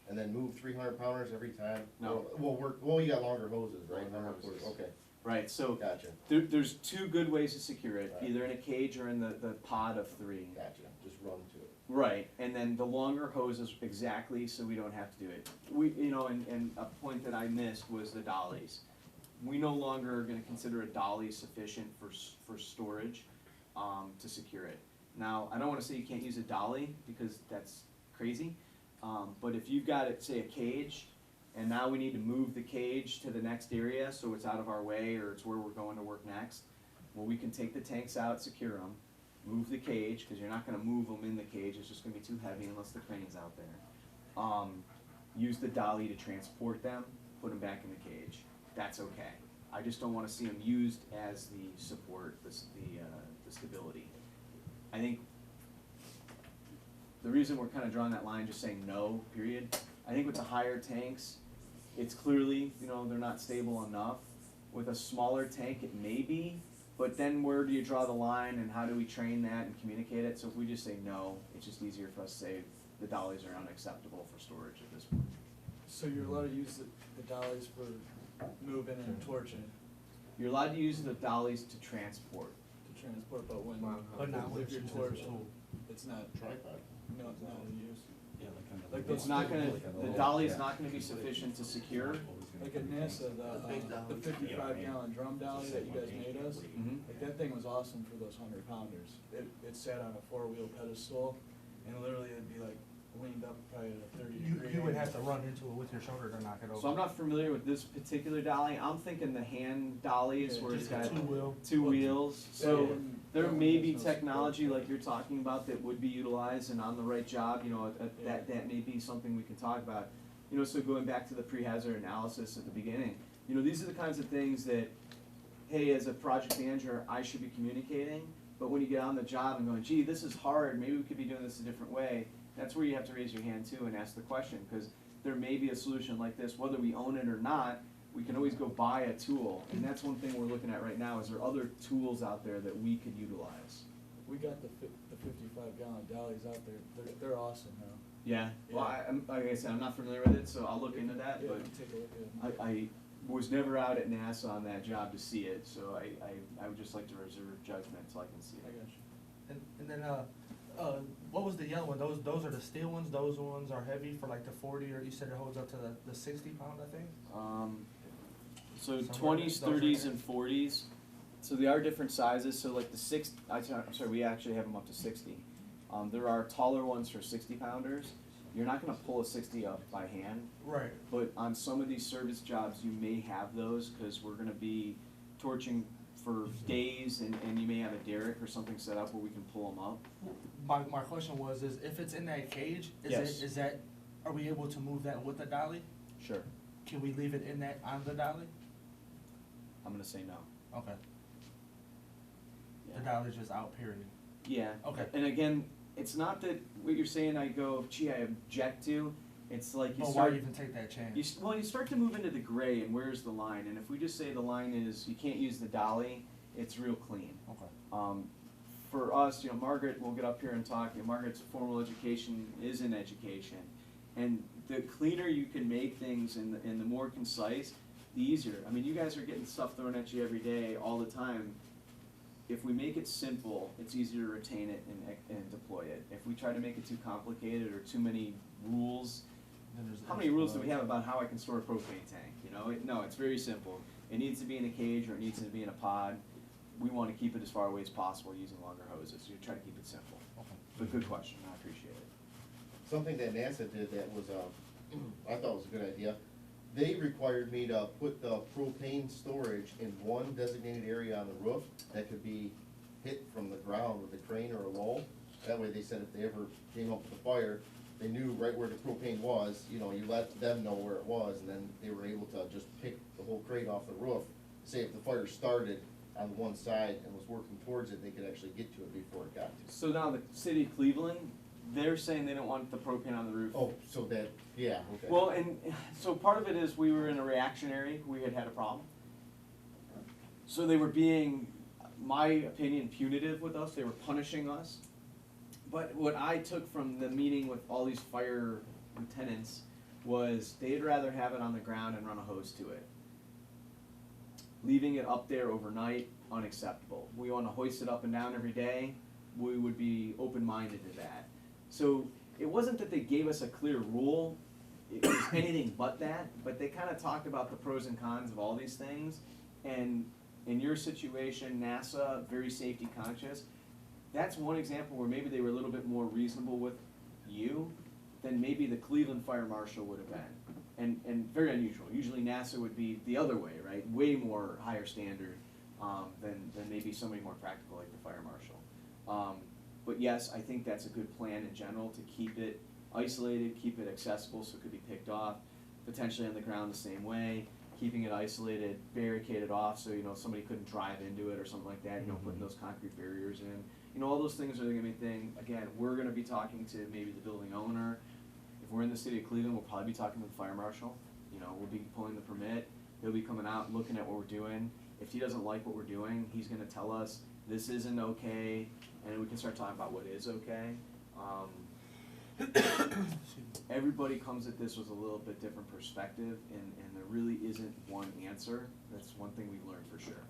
and then move 300-pounders every time? No. Well, you got longer hoses, right? Longer hoses. Okay, Right, so gotcha, there's 2 good ways to secure it, Right. either in a cage or in the pod of 3. gotcha, just run to it. Right, and then the longer hoses exactly, so we don't have to do it. We, and a point that I missed was the dollies. We no longer are gonna consider a dolly sufficient for storage, to secure it. Now, I don't wanna say you can't use a dolly, because that's crazy, but if you've got it, say, a cage, and now we need to move the cage to the next area, so it's out of our way, or it's where we're going to work next, well, we can take the tanks out, secure them, move the cage, because you're not gonna move them in the cage, it's just gonna be too heavy unless the crane's out there. Use the dolly to transport them, put them back in the cage. That's okay. I just don't wanna see them used as the support, the stability. I think the reason we're kinda drawing that line, just saying no, period, I think with the higher tanks, it's clearly, you know, they're not stable enough. With a smaller tank, it may be, but then where do you draw the line and how do we train that and communicate it? So if we just say no, it's just easier for us to say the dollies are unacceptable for storage at this point. So you're allowed to use the dollies for moving and torching You're allowed to use the dollies to transport. to transport, but when, Wow. But not when if you're it's used as a torching, tool. it's not, Tripod. no, it's not in use. Like Like it's not gonna, the dolly's not gonna be sufficient to secure. Like at NASA, the 55-gallon drum dolly that you guys made us, Mhm. like that thing was awesome for those 100-pounders. It sat on a 4-wheel pedestal, and literally it'd be like leaned up probably at a 30-degree. You would have to run into it with your shoulder to knock it over. So I'm not familiar with this particular dolly. I'm thinking the hand dollies Yeah, where it's Just a got two-wheel. two wheels. So And there that one may has be no support. technology like you're talking about that would be utilized and on the right job, you know, that may be something we can talk about. You know, so going back to the pre-hazard analysis at the beginning, you know, these are the kinds of things that, hey, as a project manager, I should be communicating, but when you get on the job and going, gee, this is hard, maybe we could be doing this a different way, that's where you have to raise your hand too and ask the question, because there may be a solution like this, whether we own it or not, we can always go buy a tool, and that's one thing we're looking at right now, is there other tools out there that we could utilize? We got the 55-gallon dollies out there. They're awesome now. Yeah, well, Yeah. like I said, I'm not familiar with it, so I'll look into that, Yeah, but you can take a look at it. I was never out at NASA on that job to see it, so I would just like to reserve judgment until I can see I it. got you. And then, what was the yellow one? Those are the steel ones, those ones are heavy for like the 40, or you said it holds up to the 60 pound, I think? So Somewhere twenties, those are- thirties, and forties, so they are different sizes, so like the I'm sorry, we actually have them up to 60. There are taller ones for 60-pounders, you're not gonna pull a 60 up by hand, Right. but on some of these service jobs, you may have those, cause we're gonna be torching for days, and you may have a derrick or something set up where we can pull them up. My question was, is if it's in that cage, Yes. are we able to move that with the dolly? Sure. Can we leave it in that, on the dolly? I'm gonna say no. Okay. Yeah. The dolly's just out, period. Yeah. Okay. And again, it's not that what you're saying I go, gee, I object to, it's like you But why start, even take that chance? you start to move into the gray, and where's the line? And if we just say the line is, you can't use the dolly, it's real clean. Okay. For us, you know, Margaret will get up here and talk, you know, Margaret's formal education is in education. And the cleaner you can make things and the more concise, the easier. I mean, you guys are getting stuff thrown at you every day, all the time. If we make it simple, it's easier to retain it and deploy it. If we try to make it too complicated or too many rules, Then there's how many rules do we extra- have about how I can store a propane tank, you know? No, it's very simple. It needs to be in a cage or it needs to be in a pod. We wanna keep it as far away as possible using longer hoses, so you try to keep it simple. Okay. But good question, I appreciate it. Something that NASA did that was, I thought was a good idea. They required me to put the propane storage in one designated area on the roof that could be hit from the ground with a crane or a lull. That way, they said if they ever came up with a fire, they knew right where the propane was, you know, you let them know where it was, and then they were able to just pick the whole crate off the roof. Say if the fire started on one side and was working towards it, they could actually get to it before it got to it. So now the city of Cleveland, they're saying they don't want the propane on the roof. Oh, so that, yeah, okay. Well, and so part of it is we were in a reactionary, we had a problem. So they were being, my opinion, punitive with us, they were punishing us. But what I took from the meeting with all these fire lieutenants was they'd rather have it on the ground and run a hose to it. Leaving it up there overnight, unacceptable. We wanna hoist it up and down every day, we would be open-minded to that. So it wasn't that they gave us a clear rule, it was anything but that, but they kinda talked about the pros and cons of all these things. And in your situation, NASA, very safety conscious, that's one example where maybe they were a little bit more reasonable with you than maybe the Cleveland Fire Marshal would have been. And very unusual, usually NASA would be the other way, right, way more higher standard, than maybe somebody more practical like the Fire Marshal. But yes, I think that's a good plan in general, to keep it isolated, keep it accessible so it could be picked off, potentially on the ground the same way, keeping it isolated, barricaded off so, you know, somebody couldn't drive into it or something like that, you know, putting those concrete barriers in. You know, all those things are gonna be a thing, again, we're gonna be talking to maybe the building owner. If we're in the city of Cleveland, we'll probably be talking to the fire marshal, You know, we'll be pulling the permit, he'll be coming out and looking at what we're doing. If he doesn't like what we're doing, he's gonna tell us, this isn't okay, and then we can start talking about what is okay. Everybody comes at this with a little bit different perspective, and there really isn't one answer. That's one thing we've learned for sure.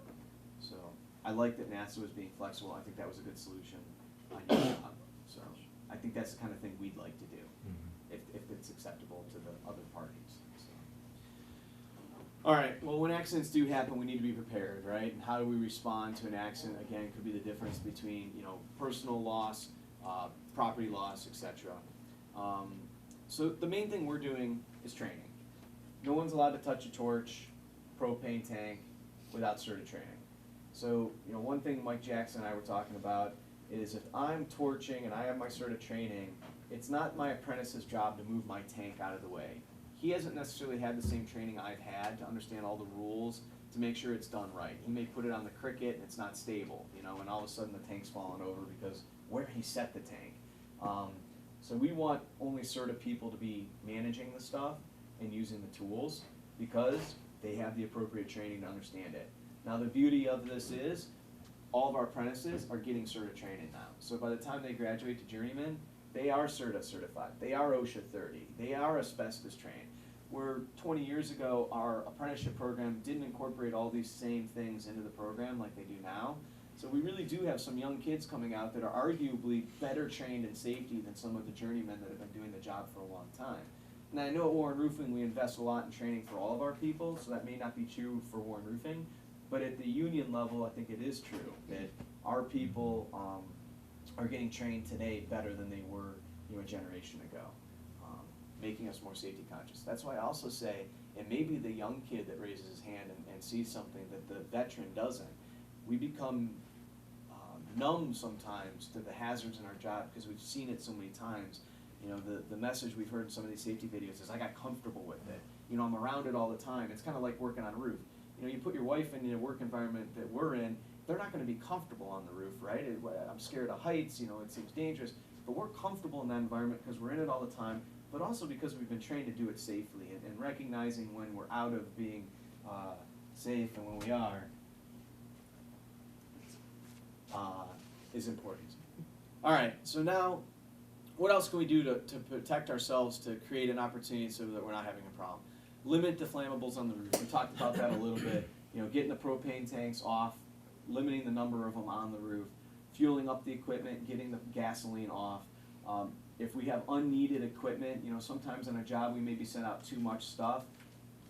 So, I like that NASA was being flexible, I think that was a good solution on your job. So, I think that's the kind of thing we'd like to do, if it's acceptable to the other parties, so. All right, well, when accidents do happen, we need to be prepared, right? And how do we respond to an accident? Again, could be the difference between, you know, personal loss, property loss, etc. So the main thing we're doing is training. No one's allowed to touch a torch, propane tank, without certain training. So, you know, one thing Mike Jackson and I were talking about is if I'm torching and I have my sort of training, it's not my apprentice's job to move my tank out of the way. He hasn't necessarily had the same training I've had to understand all the rules to make sure it's done right. He may put it on the cricket and it's not stable, you know, and all of a sudden the tank's falling over because where he set the tank. So we want only certain people to be managing the stuff and using the tools because they have the appropriate training to understand it. Now the beauty of this is all of our apprentices are getting CERTA training now. So by the time they graduate to journeyman, they are CERTA certified, they are OSHA 30, they are asbestos trained. Where 20 years ago, our apprenticeship program didn't incorporate all these same things into the program like they do now. So we really do have some young kids coming out that are arguably better trained in safety than some of the journeymen that have been doing the job for a long time. And I know at Warren Roofing we invest a lot in training for all of our people, so that may not be true for Warren Roofing. But at the union level, I think it is true that our people are getting trained today better than they were, you know, a generation ago, making us more safety conscious. That's why I also say, and maybe the young kid that raises his hand and sees something that the veteran doesn't, we become numb sometimes to the hazards in our job because we've seen it so many times. You know, the message we've heard in some of these safety videos is, I got comfortable with it. You know, I'm around it all the time. It's kind of like working on a roof. You know, you put your wife in the work environment that we're in, they're not going to be comfortable on the roof, right? I'm scared of heights, you know, it seems dangerous. But we're comfortable in that environment because we're in it all the time, but also because we've been trained to do it safely and recognizing when we're out of being safe and when we are is important. All right, so now what else can we do to protect ourselves, to create an opportunity so that we're not having a problem? Limit the flammables on the roof. We talked about that a little bit. You know, getting the propane tanks off, limiting the number of them on the roof, fueling up the equipment, getting the gasoline off. If we have unneeded equipment, you know, sometimes on a job we maybe send out too much stuff.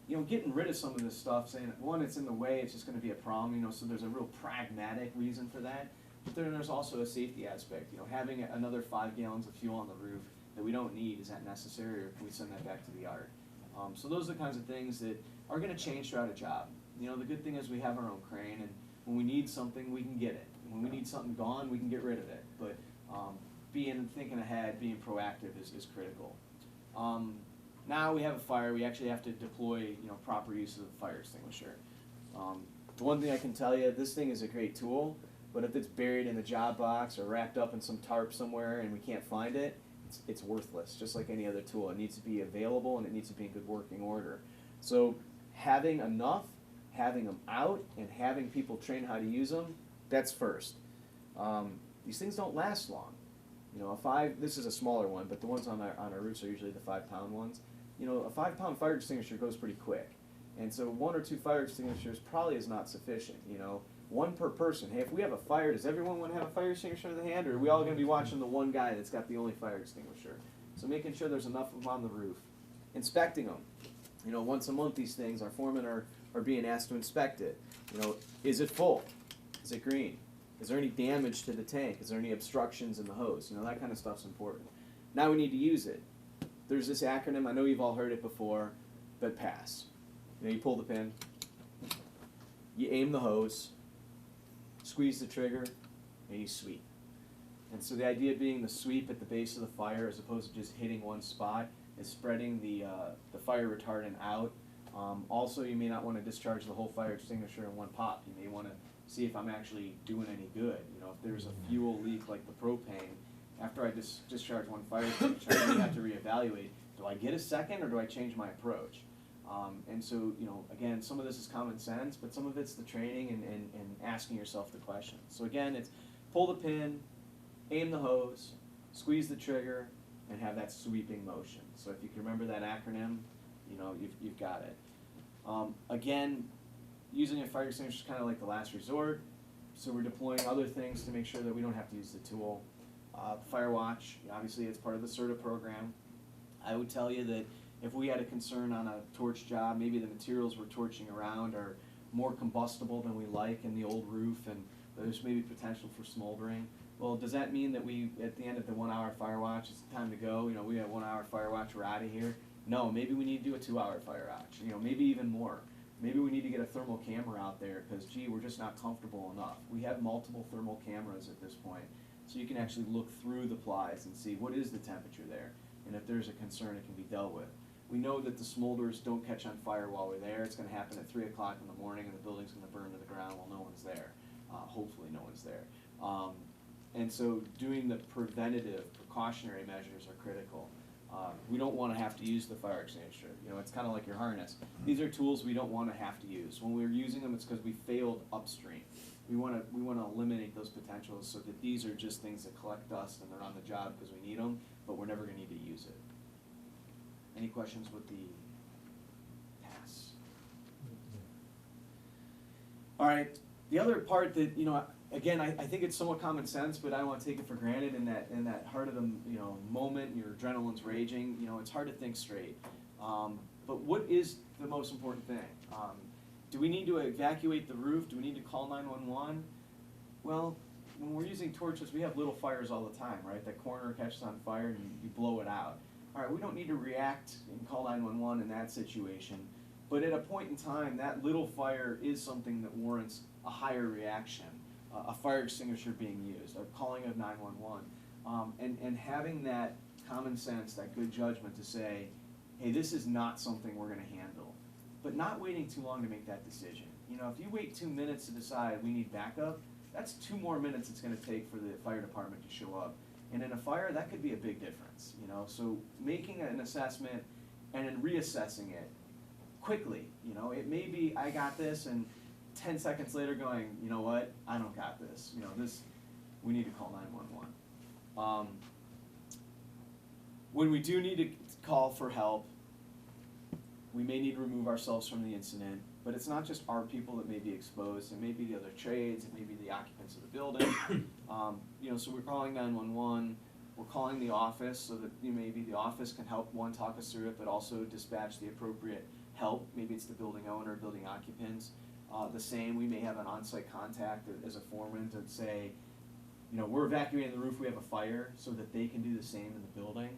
You know, getting rid of some of this stuff, saying, one, it's in the way, it's just going to be a problem, you know, so there's a real pragmatic reason for that. But then there's also a safety aspect. You know, having another 5 gallons of fuel on the roof that we don't need, is that necessary, or can we send that back to the yard? So those are the kinds of things that are going to change throughout a job. You know, the good thing is we have our own crane, and when we need something, we can get it. And when we need something gone, we can get rid of it. But thinking ahead, being proactive is critical. Now we have a fire, we actually have to deploy, you know, proper use of the fire extinguisher. The one thing I can tell you, this thing is a great tool, but if it's buried in the job box or wrapped up in some tarp somewhere and we can't find it, it's worthless, just like any other tool. It needs to be available and it needs to be in good working order. So having enough, having them out, and having people train how to use them, that's first. These things don't last long. You know, this is a smaller one, but the ones on our roofs are usually the 5-pound ones. You know, a 5-pound fire extinguisher goes pretty quick. And so 1 or 2 fire extinguishers probably is not sufficient, you know. 1 per person. Hey, if we have a fire, does everyone want to have a fire extinguisher in the hand, or are we all going to be watching the one guy that's got the only fire extinguisher? So making sure there's enough of them on the roof. Inspecting them. You know, once a month these things, our foremen are being asked to inspect it. You know, is it full? Is it green? Is there any damage to the tank? Is there any obstructions in the hose? You know, that kind of stuff's important. Now we need to use it. There's this acronym, I know you've all heard it before, but PASS. You know, you pull the pin, you aim the hose, squeeze the trigger, and you sweep. And so the idea being the sweep at the base of the fire, as opposed to just hitting one spot, is spreading the fire retardant out. Also, you may not want to discharge the whole fire extinguisher in one pop. You may want to see if I'm actually doing any good. You know, if there's a fuel leak like the propane, after I discharge one fire extinguisher, I may have to reevaluate. Do I get a second, or do I change my approach? And so, you know, again, some of this is common sense, but some of it's the training and asking yourself the questions. So again, it's pull the pin, aim the hose, squeeze the trigger, and have that sweeping motion. So if you can remember that acronym, you know, you've got it. Again, using a fire extinguisher is kind of like the last resort, so we're deploying other things to make sure that we don't have to use the tool. Firewatch, obviously it's part of the CERTA program. I would tell you that if we had a concern on a torch job, maybe the materials we're torching around are more combustible than we like in the old roof, and there's maybe potential for smoldering. Well, does that mean that we, at the end of the 1 hour fire watch, it's time to go, you know, we have 1 hour fire watch, we're out of here? No, maybe we need to do a 2 hour fire watch, you know, maybe even more. Maybe we need to get a thermal camera out there, because gee, we're just not comfortable enough. We have multiple thermal cameras at this point, so you can actually look through the plies and see what is the temperature there, and if there's a concern, it can be dealt with. We know that the smolders don't catch on fire while we're there. It's gonna happen at 3 o'clock in the morning, and the building's gonna burn to the ground while no one's there. Hopefully no one's there. And so doing the preventative, precautionary measures are critical. We don't wanna have to use the fire extinguisher. You know, it's kinda like your harness. These are tools we don't wanna have to use. When we're using them, it's because we failed upstream. We wanna eliminate those potentials so that these are just things that collect dust and they're on the job because we need them, but we're never gonna need to use it. Any questions with the pass? All right, the other part that, you know, again, I think it's somewhat common sense, but I don't wanna take it for granted in that heart of the, you know, moment, your adrenaline's raging, you know, it's hard to think straight. But what is the most important thing? Do we need to evacuate the roof? Do we need to call 911? Well, when we're using torches, we have little fires all the time, right? That corner catches on fire and you blow it out. All right, we don't need to react and call 911 in that situation, but at a point in time, that little fire is something that warrants a higher reaction, a fire extinguisher being used, a calling of 911, and having that common sense, that good judgment to say, hey, this is not something we're gonna handle, but not waiting too long to make that decision. You know, if you wait 2 minutes to decide we need backup, that's 2 more minutes it's gonna take for the fire department to show up. And in a fire, that could be a big difference, you know? So making an assessment and then reassessing it quickly, you know? It may be, I got this, and 10 seconds later going, you know what, I don't got this. You know, we need to call 911. When we do need to call for help, we may need to remove ourselves from the incident, but it's not just our people that may be exposed, it may be the other trades, it may be the occupants of the building. You know, so we're calling 911, we're calling the office so that maybe the office can help, one, talk us through it, but also dispatch the appropriate help. Maybe it's the building owner, building occupants. The same, we may have an on-site contact as a foreman to say, you know, we're evacuating the roof, we have a fire, so that they can do the same in the building.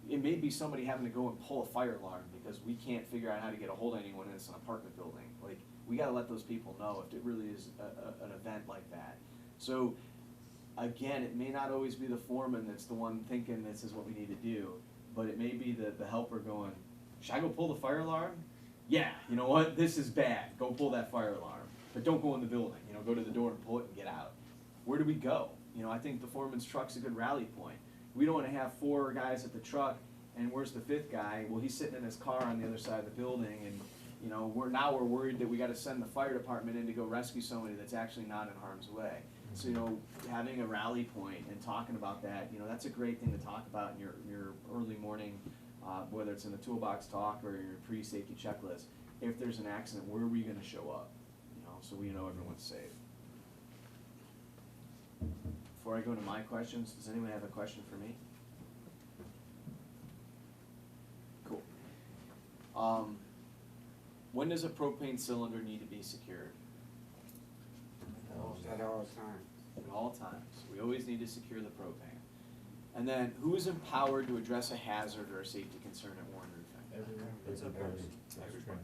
It may be somebody having to go and pull a fire alarm because we can't figure out how to get a hold of anyone and it's an apartment building. Like, we gotta let those people know if it really is an event like that. So, again, it may not always be the foreman that's the one thinking this is what we need to do, but it may be the helper going, should I go pull the fire alarm? Yeah, you know what, this is bad, go pull that fire alarm. But don't go in the building, you know, go to the door and pull it and get out. Where do we go? You know, I think the foreman's truck's a good rally point. We don't wanna have 4 guys at the truck, and where's the 5th guy? Well, he's sitting in his car on the other side of the building, and, you know, we're worried that we gotta send the fire department in to go rescue somebody that's actually not in harm's way. So, you know, having a rally point and talking about that, you know, that's a great thing to talk about in your early morning, whether it's in the toolbox talk or your pre-safety checklist. If there's an accident, where are we gonna show up? You know, so we know everyone's safe. Before I go to my questions, does anyone have a question for me? Cool. When does a propane cylinder need to be secured? At all times. At all times. We always need to secure the propane. And then, who is empowered to address a hazard or a safety concern at Warren Roofing? Everyone. It's a person. Everybody.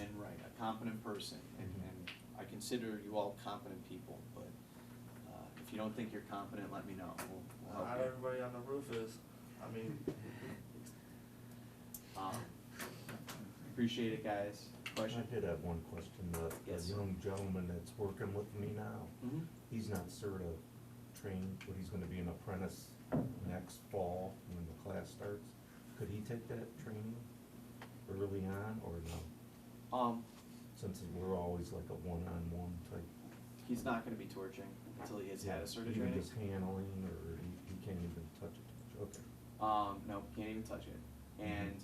And right, a competent person. And I consider you all competent people, but if you don't think you're competent, let me know. We'll help Not you. everybody on the roof is, I mean, Appreciate it, guys. Question? I did have one question. Yes. The young gentleman that's working with me now, Mhm. he's not CERTA trained, but he's gonna be an apprentice next fall when the class starts. Could he take that training? early on, or no? Since we're always like a one-on-one type? He's not gonna be torching until he has had a sort of Even training. just handling, or he can't even touch it too much, okay. No, can't even touch it. And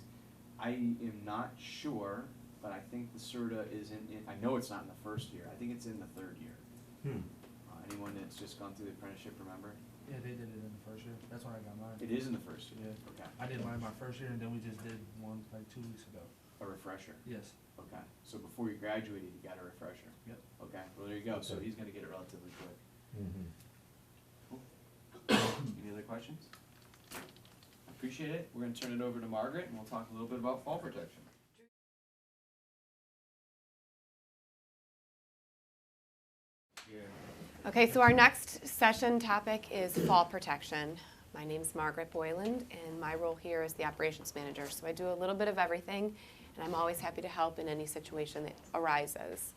I am not sure, but I think the CERTA is in, I know it's not in the first year, I think it's in the third year. Anyone that's just gone through the apprenticeship, remember? Yeah, they did it in the first year. That's when I got mine. It is in the first year, Yeah. okay. I did mine my first year, and then we just did one like 2 weeks ago. A refresher, Yes. okay. So before you graduated, you got a refresher? Yep. Okay, well, there you go, so Okay. he's gonna get it relatively quick. Mm-hmm. Any other questions? Appreciate it. We're gonna turn it over to Margaret, and we'll talk a little bit about fall protection. Okay, so our next session topic is fall protection. My name's Margaret Boyland, and my role here is the operations manager. So I do a little bit of everything, and I'm always happy to help in any situation that arises.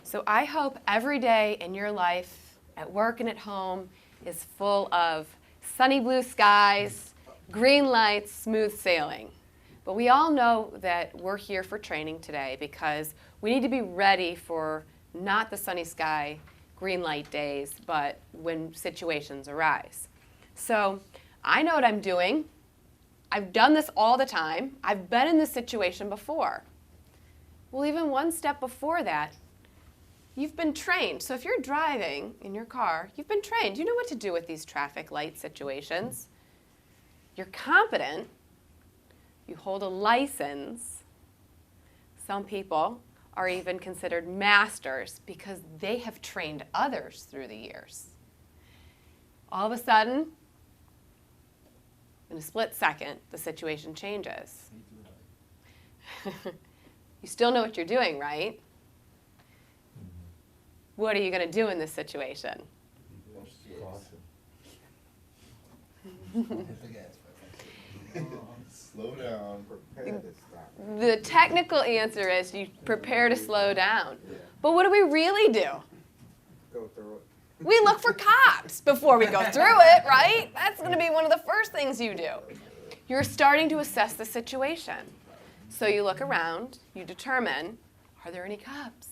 So I hope every day in your life, at work and at home, is full of sunny blue skies, green lights, smooth sailing. But we all know that we're here for training today because we need to be ready for not the sunny sky, green light days, but when situations arise. So I know what I'm doing. I've done this all the time. I've been in this situation before. Well, even one step before that, you've been trained. So if you're driving in your car, you've been trained. You know what to do with these traffic light situations. You're competent. You hold a license. Some people are even considered masters because they have trained others through the years. All of a sudden, in a split second, the situation changes. You still know what you're doing, right? What are you going to do in this situation? Caution. Slow down. The technical answer is you prepare to slow down. But what do we really do? Go through it. We look for cops before we go through it, right? That's going to be one of the first things you do. You're starting to assess the situation. So you look around, you determine, are there any cops?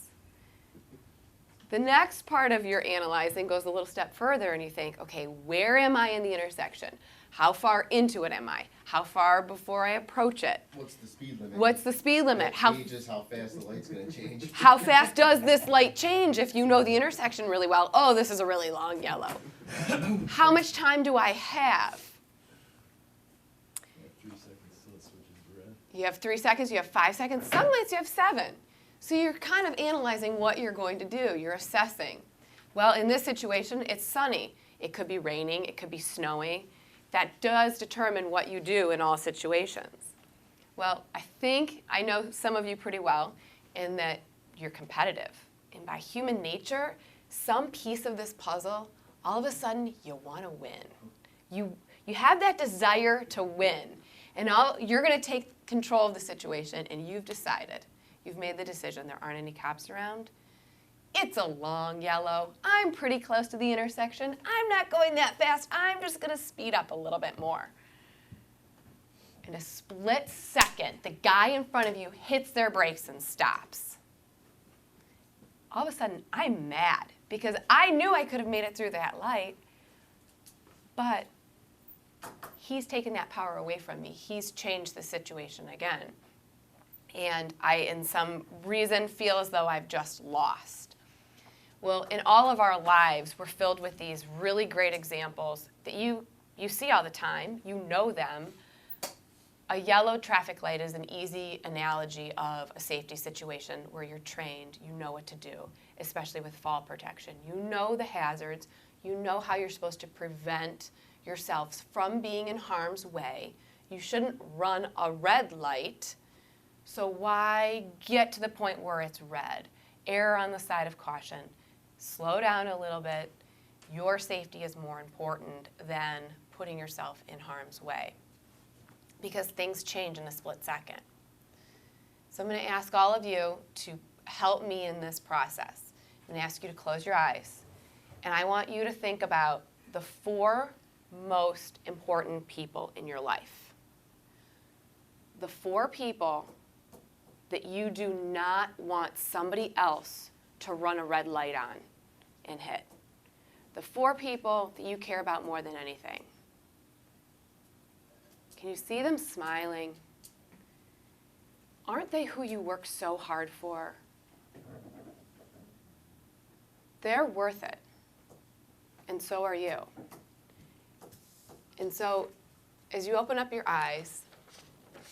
The next part of your analyzing goes a little step further and you think, okay, where am I in the intersection? How far into it am I? How far before I approach it? What's the speed limit? What's the speed limit? How gauges how fast the light's gonna change. How fast does this light change if you know the intersection really well? Oh, this is a really long yellow. How much time do I have? 3 seconds till it switches to red. You have 3 seconds, you have 5 seconds, some lights you have 7. So you're kind of analyzing what you're going to do. You're assessing. Well, in this situation, it's sunny. It could be raining, it could be snowy. That does determine what you do in all situations. Well, I think I know some of you pretty well in that you're competitive. And by human nature, some piece of this puzzle, all of a sudden, you want to win. You have that desire to win. And you're going to take control of the situation, and you've decided. You've made the decision. There aren't any cops around. It's a long yellow. I'm pretty close to the intersection. I'm not going that fast. I'm just going to speed up a little bit more. In a split second, the guy in front of you hits their brakes and stops. All of a sudden, I'm mad because I knew I could have made it through that light, but he's taken that power away from me. He's changed the situation again. And I, in some reason, feel as though I've just lost. Well, in all of our lives, we're filled with these really great examples that you see all the time. You know them. A yellow traffic light is an easy analogy of a safety situation where you're trained. You know what to do, especially with fall protection. You know the hazards. You know how you're supposed to prevent yourselves from being in harm's way. You shouldn't run a red light. So why get to the point where it's red? Err on the side of caution. Slow down a little bit. Your safety is more important than putting yourself in harm's way because things change in a split second. So I'm going to ask all of you to help me in this process. I'm going to ask you to close your eyes. And I want you to think about the 4 most important people in your life. The 4 people that you do not want somebody else to run a red light on and hit. The 4 people that you care about more than anything. Can you see them smiling? Aren't they who you work so hard for? They're worth it. And so are you. And so, as you open up your eyes,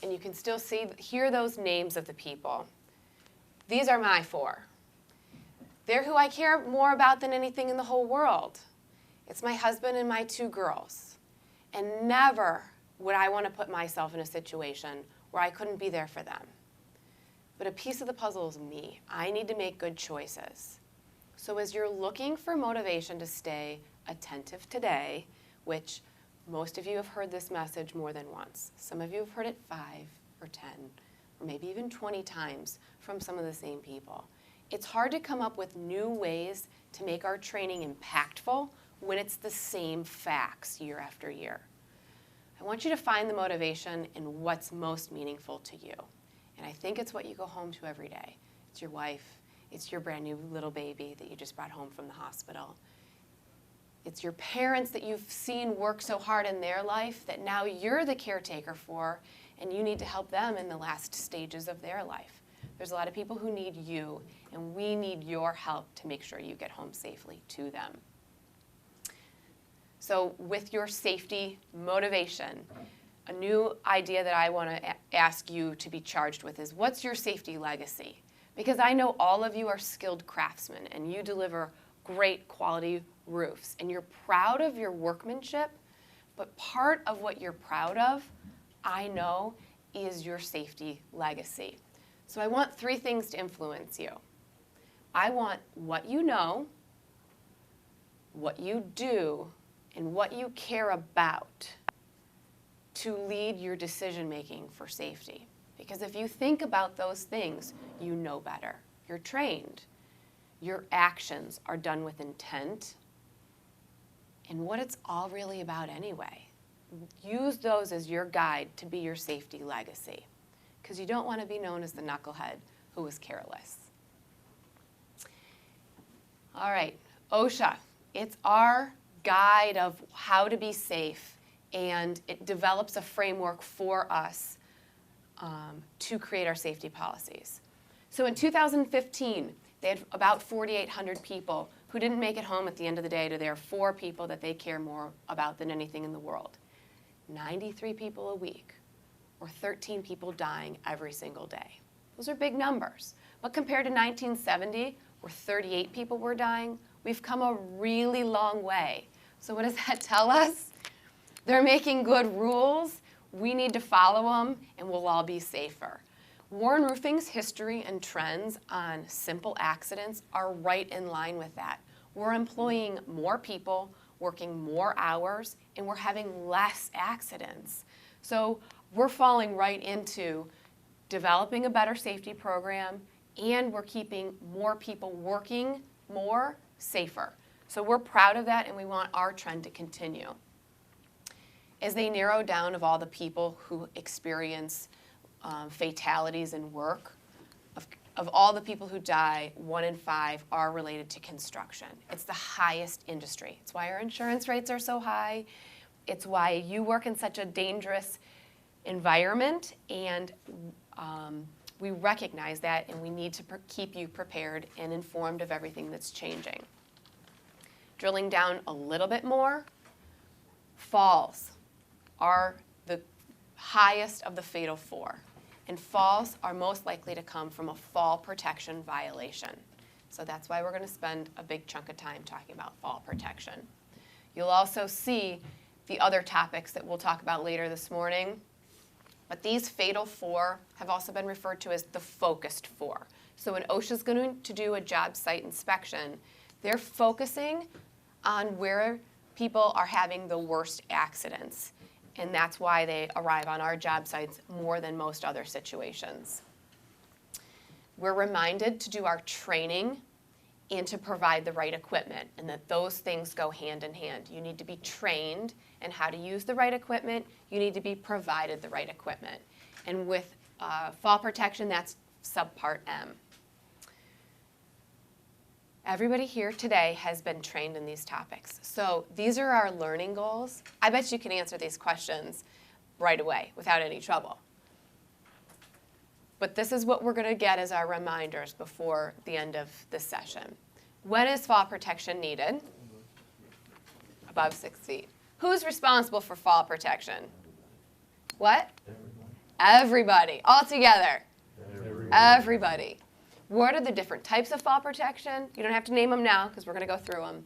and you can still hear those names of the people, these are my 4. They're who I care more about than anything in the whole world. It's my husband and my 2 girls. And never would I want to put myself in a situation where I couldn't be there for them. But a piece of the puzzle is me. I need to make good choices. So as you're looking for motivation to stay attentive today, which most of you have heard this message more than once. Some of you have heard it 5 or 10 or maybe even 20 times from some of the same people. It's hard to come up with new ways to make our training impactful when it's the same facts year after year. I want you to find the motivation in what's most meaningful to you. And I think it's what you go home to every day. It's your wife. It's your brand new little baby that you just brought home from the hospital. It's your parents that you've seen work so hard in their life that now you're the caretaker for, and you need to help them in the last stages of their life. There's a lot of people who need you, and we need your help to make sure you get home safely to them. So with your safety motivation, a new idea that I want to ask you to be charged with is, what's your safety legacy? Because I know all of you are skilled craftsmen, and you deliver great quality roofs, and you're proud of your workmanship, but part of what you're proud of, I know, is your safety legacy. So I want 3 things to influence you. I want what you know, what you do, and what you care about to lead your decision making for safety. Because if you think about those things, you know better. You're trained. Your actions are done with intent and what it's all really about anyway. Use those as your guide to be your safety legacy, because you don't want to be known as the knucklehead who was careless. All right, OSHA. It's our guide of how to be safe, and it develops a framework for us to create our safety policies. So in 2015, they had about 4,800 people who didn't make it home at the end of the day to their 4 people that they care more about than anything in the world. 93 people a week, or 13 people dying every single day. Those are big numbers. But compared to 1970, where 38 people were dying, we've come a really long way. So what does that tell us? They're making good rules. We need to follow them, and we'll all be safer. Warren Roofing's history and trends on simple accidents are right in line with that. We're employing more people, working more hours, and we're having less accidents. So we're falling right into developing a better safety program, and we're keeping more people working more safer. So we're proud of that, and we want our trend to continue. As they narrow down of all the people who experience fatalities in work, of all the people who die, 1 in 5 are related to construction. It's the highest industry. It's why our insurance rates are so high. It's why you work in such a dangerous environment, and we recognize that, and we need to keep you prepared and informed of everything that's changing. Drilling down a little bit more, falls are the highest of the fatal 4. And falls are most likely to come from a fall protection violation. So that's why we're going to spend a big chunk of time talking about fall protection. You'll also see the other topics that we'll talk about later this morning. But these fatal 4 have also been referred to as the focused 4. So when OSHA's going to do a job site inspection, they're focusing on where people are having the worst accidents. And that's why they arrive on our job sites more than most other situations. We're reminded to do our training and to provide the right equipment, and that those things go hand in hand. You need to be trained in how to use the right equipment. You need to be provided the right equipment. And with fall protection, that's subpart M. Everybody here today has been trained in these topics. So these are our learning goals. I bet you can answer these questions right away without any trouble. But this is what we're going to get as our reminders before the end of this session. When is fall protection needed? Above 6 feet. Who's responsible for fall protection? What? Everybody. All together. Everybody. What are the different types of fall protection? You don't have to name them now because we're going to go through them.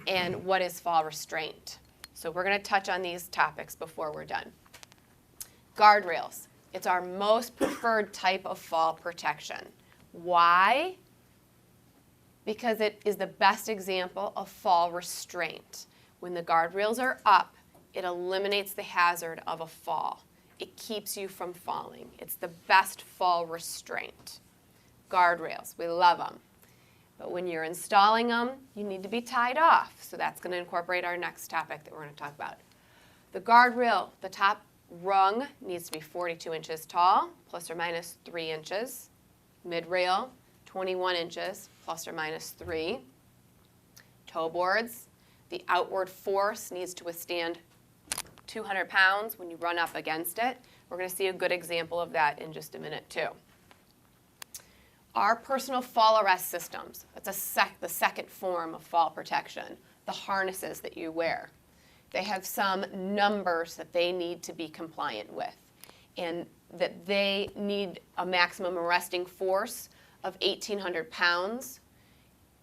And what is fall restraint? So we're going to touch on these topics before we're done. Guardrails. It's our most preferred type of fall protection. Why? Because it is the best example of fall restraint. When the guardrails are up, it eliminates the hazard of a fall. It keeps you from falling. It's the best fall restraint. Guardrails, we love them. But when you're installing them, you need to be tied off. So that's going to incorporate our next topic that we're going to talk about. The guardrail, the top rung needs to be 42 inches tall, plus or minus 3 inches. Mid-rail, 21 inches, plus or minus 3. Toe boards, the outward force needs to withstand 200 pounds when you run up against it. We're going to see a good example of that in just a minute too. Our personal fall arrest systems, that's the second form of fall protection, the harnesses that you wear. They have some numbers that they need to be compliant with, and that they need a maximum arresting force of 1,800 pounds.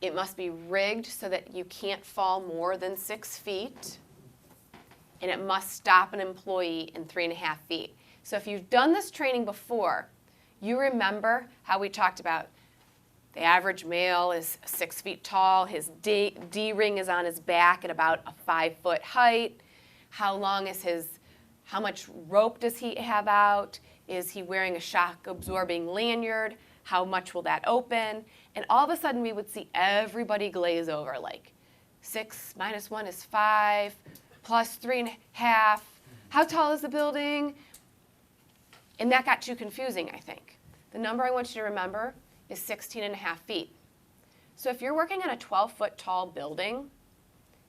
It must be rigged so that you can't fall more than 6 feet, and it must stop an employee in 3.5 feet. So if you've done this training before, you remember how we talked about the average male is 6 feet tall, his D-ring is on his back at about a 5-foot height. How much rope does he have out? Is he wearing a shock-absorbing lanyard? How much will that open? And all of a sudden we would see everybody glaze over, like 6 minus 1 is 5, plus 3.5. How tall is the building? And that got too confusing, I think. The number I want you to remember is 16.5 feet. So if you're working on a 12-foot tall building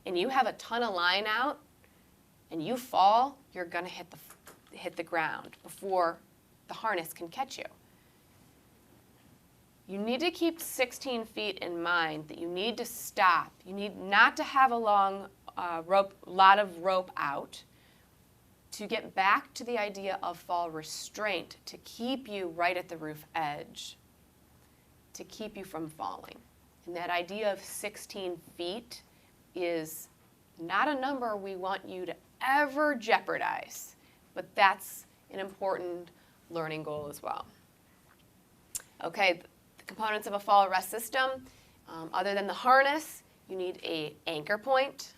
and you have a ton of line out and you fall, you're going to hit the ground before the harness can catch you. You need to keep 16 feet in mind, that you need to stop. You need not to have a long lot of rope out, to get back to the idea of fall restraint, to keep you right at the roof edge, to keep you from falling. And that idea of 16 feet is not a number we want you to ever jeopardize, but that's an important learning goal as well. Okay, the components of a fall arrest system, other than the harness, you need an anchor point.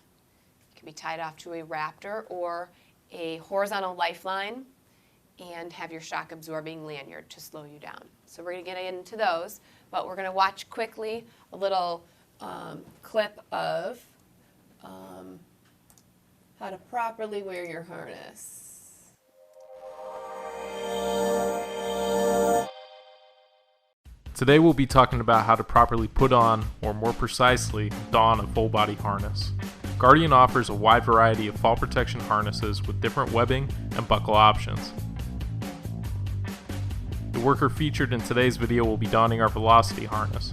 It can be tied off to a Raptor or a horizontal lifeline, and have your shock-absorbing lanyard to slow you down. So we're going to get into those, but we're going to watch quickly a little clip of how to properly wear your harness. Today we'll be talking about how to properly put on, or more precisely, don a full body harness. Guardian offers a wide variety of fall protection harnesses with different webbing and buckle options. The worker featured in today's video will be donning our Velocity harness.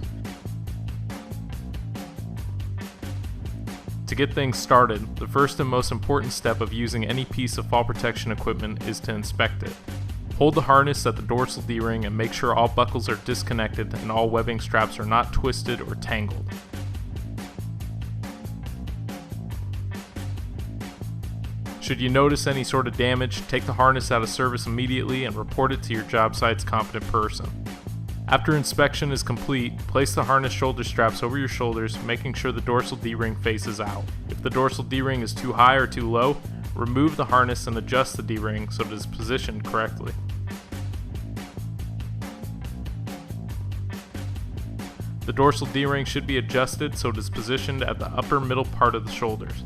To get things started, the first and most important step of using any piece of fall protection equipment is to inspect it. Hold the harness at the dorsal D-ring and make sure all buckles are disconnected and all webbing straps are not twisted or tangled. Should you notice any sort of damage, take the harness out of service immediately and report it to your job site's competent person. After inspection is complete, place the harness shoulder straps over your shoulders, making sure the dorsal D-ring faces out. If the dorsal D-ring is too high or too low, remove the harness and adjust the D-ring so it is positioned correctly. The dorsal D-ring should be adjusted so it is positioned at the upper middle part of the shoulders.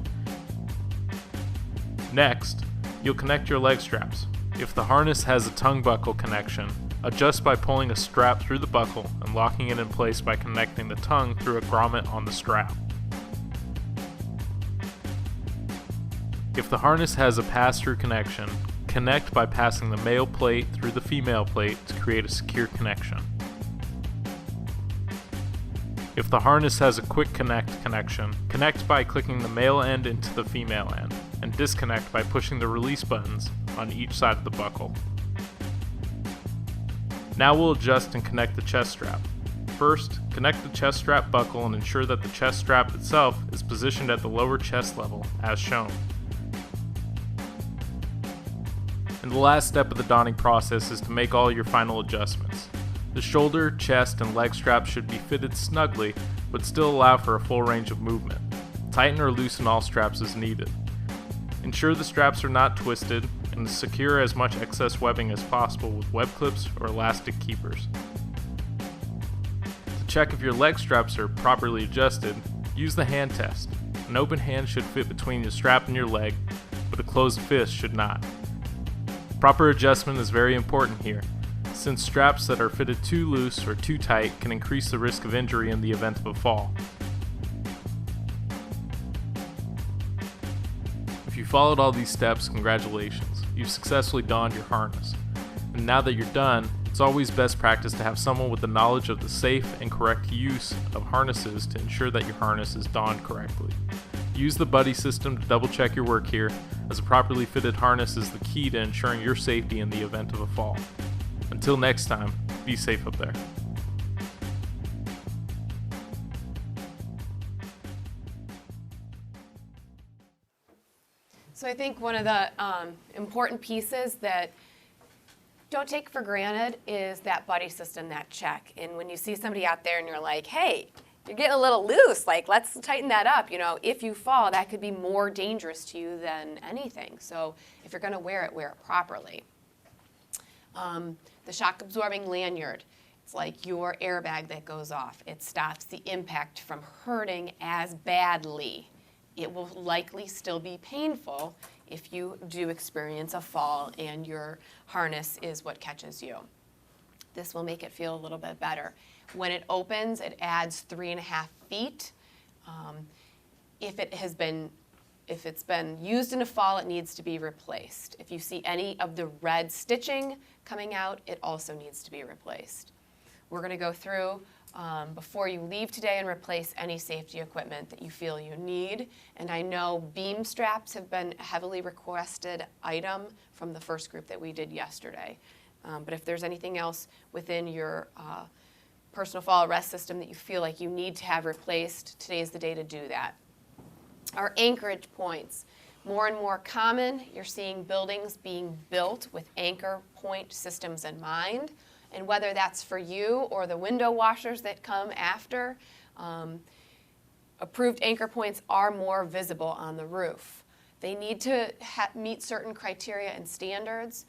Next, you'll connect your leg straps. If the harness has a tongue buckle connection, Adjust by pulling a strap through the buckle and locking it in place by connecting the tongue through a grommet on the strap. If the harness has a pass-through connection, connect by passing the male plate through the female plate to create a secure connection. If the harness has a quick connect connection, connect by clicking the male end into the female end, and disconnect by pushing the release buttons on each side of the buckle. Now we'll adjust and connect the chest strap. First, connect the chest strap buckle and ensure that the chest strap itself is positioned at the lower chest level, as shown. And the last step of the donning process is to make all your final adjustments. The shoulder, chest, and leg straps should be fitted snugly, but still allow for a full range of movement. Tighten or loosen all straps as needed. Ensure the straps are not twisted, and secure as much excess webbing as possible with web clips or elastic keepers. To check if your leg straps are properly adjusted, use the hand test. An open hand should fit between your strap and your leg, but a closed fist should not. Proper adjustment is very important here, since straps that are fitted too loose or too tight can increase the risk of injury in the event of a fall. If you followed all these steps, congratulations. You've successfully donned your harness. And now that you're done, it's always best practice to have someone with the knowledge of the safe and correct use of harnesses to ensure that your harness is donned correctly. Use the buddy system to double check your work here, as a properly fitted harness is the key to ensuring your safety in the event of a fall. Until next time, be safe up there. So I think one of the important pieces that don't take for granted is that buddy system, that check. And when you see somebody out there and you're like, hey, you're getting a little loose, like let's tighten that up. You know, if you fall, that could be more dangerous to you than anything. So if you're gonna wear it properly. The shock absorbing lanyard, it's like your airbag that goes off. It stops the impact from hurting as badly. It will likely still be painful if you do experience a fall and your harness is what catches you. This will make it feel a little bit better. When it opens, it adds 3.5 feet. If it's been used in a fall, it needs to be replaced. If you see any of the red stitching coming out, it also needs to be replaced. We're going to go through before you leave today and replace any safety equipment that you feel you need. And I know beam straps have been a heavily requested item from the first group that we did yesterday. But if there's anything else within your personal fall arrest system that you feel like you need to have replaced, today's the day to do that. Our anchorage points. More and more common, you're seeing buildings being built with anchor point systems in mind. And whether that's for you or the window washers that come after, approved anchor points are more visible on the roof. They need to meet certain criteria and standards.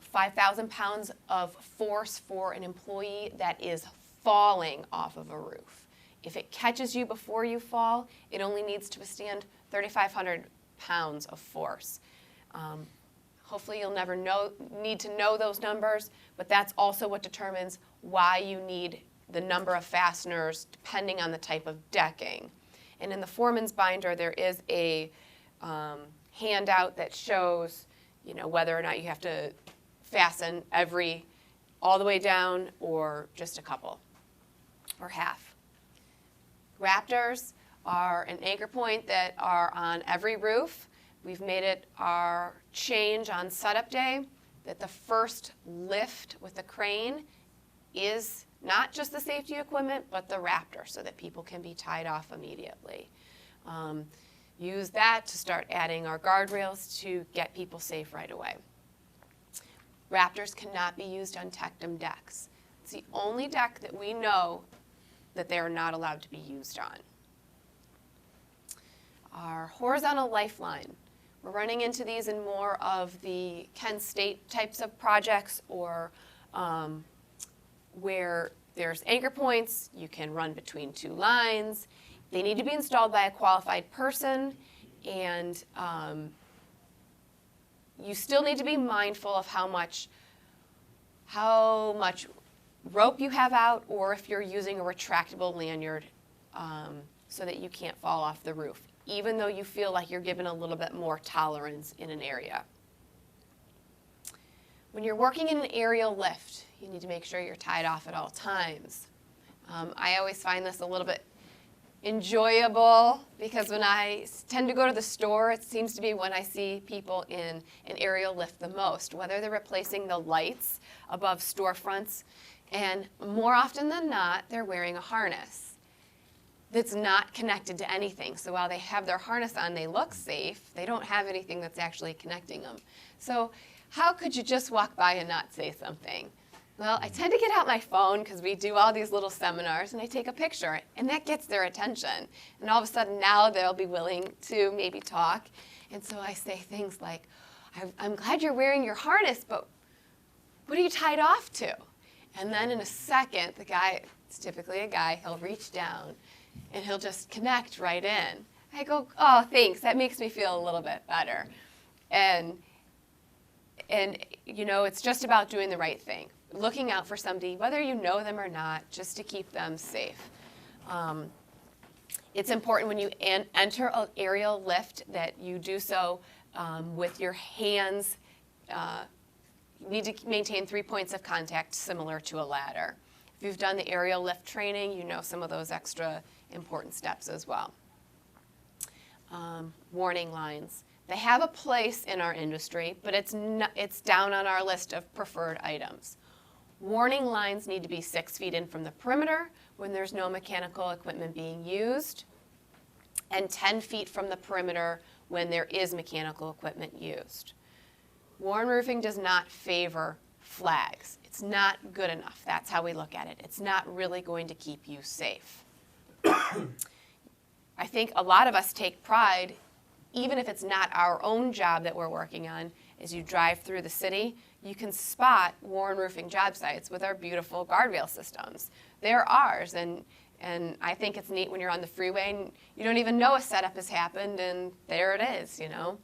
5,000 pounds of force for an employee that is falling off of a roof. If it catches you before you fall, it only needs to withstand 3,500 pounds of force. Hopefully you'll never need to know those numbers, but that's also what determines why you need the number of fasteners depending on the type of decking. And in the foreman's binder, there is a handout that shows, you know, whether or not you have to fasten all the way down or just a couple or half. Raptors are an anchor point that are on every roof. We've made it our change on setup day that the first lift with the crane is not just the safety equipment, but the Raptor, so that people can be tied off immediately. Use that to start adding our guardrails to get people safe right away. Raptors cannot be used on Tectum decks. It's the only deck that we know that they are not allowed to be used on. Our horizontal lifeline. We're running into these in more of the Kent State types of projects, or where there's anchor points, you can run between two lines. They need to be installed by a qualified person, and you still need to be mindful of how much how much rope you have out, or if you're using a retractable lanyard so that you can't fall off the roof, even though you feel like you're given a little bit more tolerance in an area. When you're working in an aerial lift, you need to make sure you're tied off at all times. I always find this a little bit enjoyable because when I tend to go to the store, it seems to be when I see people in an aerial lift the most, whether they're replacing the lights above storefronts, and more often than not, they're wearing a harness that's not connected to anything. So while they have their harness on, they look safe, they don't have anything that's actually connecting them. So how could you just walk by and not say something? Well, I tend to get out my phone because we do all these little seminars, and I take a picture, and that gets their attention. And all of a sudden now they'll be willing to maybe talk. And so I say things like, I'm glad you're wearing your harness, but what are you tied off to? And then in a second, the guy, it's typically a guy, he'll reach down and he'll just connect right in. I go, oh, thanks, that makes me feel a little bit better. And you know, it's just about doing the right thing. Looking out for somebody, whether you know them or not, just to keep them safe. It's important when you enter an aerial lift that you do so with your hands. You need to maintain 3 points of contact similar to a ladder. If you've done the aerial lift training, you know some of those extra important steps as well. Warning lines. They have a place in our industry, but it's down on our list of preferred items. Warning lines need to be 6 feet in from the perimeter when there's no mechanical equipment being used, and 10 feet from the perimeter when there is mechanical equipment used. Warren Roofing does not favor flags. It's not good enough. That's how we look at it. It's not really going to keep you safe. I think a lot of us take pride, even if it's not our own job that we're working on. As you drive through the city, you can spot Warren Roofing job sites with our beautiful guardrail systems. They're ours, and I think it's neat when you're on the freeway and you don't even know a setup has happened, and there it is, you know.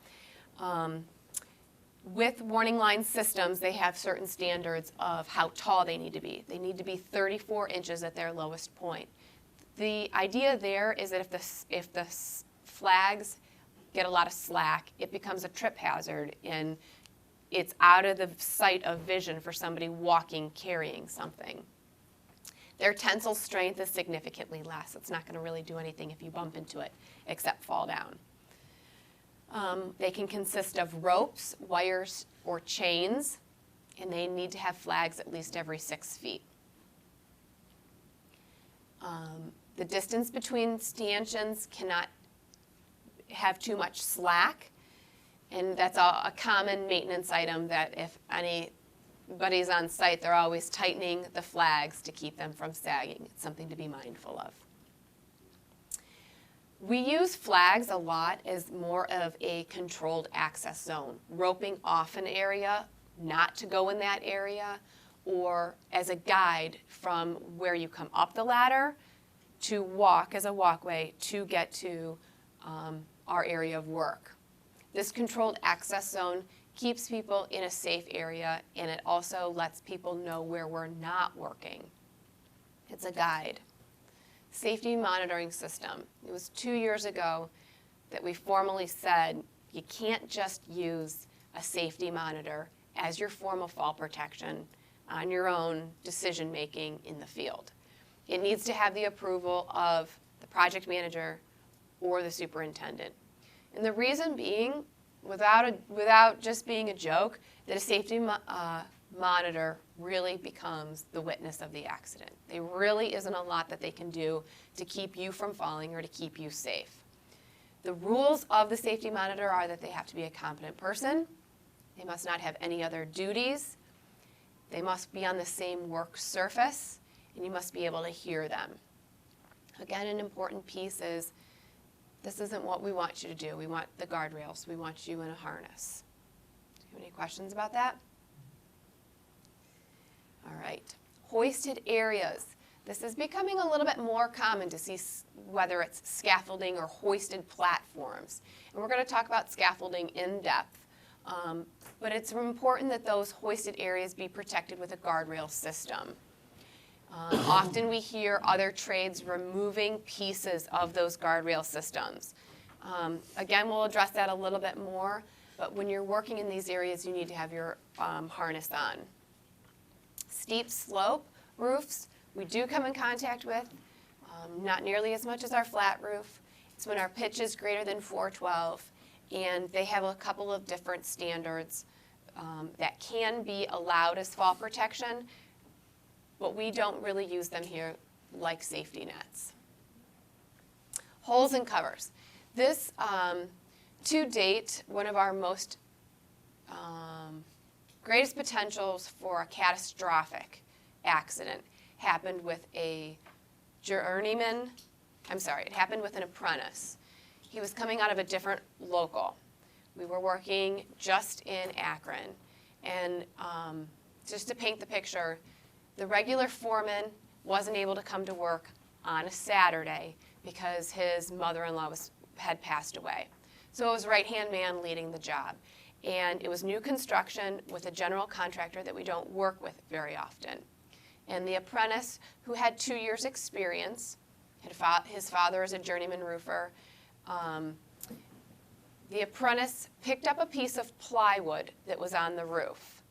With warning line systems, they have certain standards of how tall they need to be. They need to be 34 inches at their lowest point. The idea there is that if the flags get a lot of slack, it becomes a trip hazard, and it's out of the sight of vision for somebody walking, carrying something. Their tensile strength is significantly less. It's not going to really do anything if you bump into it, except fall down. They can consist of ropes, wires, or chains, and they need to have flags at least every 6 feet. The distance between stanchions cannot have too much slack, and that's a common maintenance item that if anybody's on site, they're always tightening the flags to keep them from sagging. It's something to be mindful of. We use flags a lot as more of a controlled access zone, roping off an area, not to go in that area, or as a guide from where you come up the ladder to walk as a walkway to get to our area of work. This controlled access zone keeps people in a safe area, and it also lets people know where we're not working. It's a guide. Safety monitoring system. It was 2 years ago that we formally said you can't just use a safety monitor as your form of fall protection on your own decision making in the field. It needs to have the approval of the project manager or the superintendent. And the reason being, without just being a joke, that a safety monitor really becomes the witness of the accident. There really isn't a lot that they can do to keep you from falling or to keep you safe. The rules of the safety monitor are that they have to be a competent person, they must not have any other duties, they must be on the same work surface, and you must be able to hear them. Again, an important piece is this isn't what we want you to do. We want the guardrails. We want you in a harness. Do you have any questions about that? All right. Hoisted areas. This is becoming a little bit more common to see whether it's scaffolding or hoisted platforms. And we're going to talk about scaffolding in depth. But it's important that those hoisted areas be protected with a guardrail system. Often we hear other trades removing pieces of those guardrail systems. Again, we'll address that a little bit more, but when you're working in these areas, you need to have your harness on. Steep slope roofs, we do come in contact with, not nearly as much as our flat roof. It's when our pitch is greater than 412, and they have a couple of different standards that can be allowed as fall protection, but we don't really use them here like safety nets. Holes and covers. This, to date, one of our most greatest potentials for a catastrophic accident happened with a journeyman, it happened with an apprentice. He was coming out of a different local. We were working just in Akron. And just to paint the picture, the regular foreman wasn't able to come to work on a Saturday because his mother-in-law had passed away. So it was right-hand man leading the job. And it was new construction with a general contractor that we don't work with very often. And the apprentice, who had 2 years' experience, his father is a journeyman roofer, the apprentice picked up a piece of plywood that was on the roof.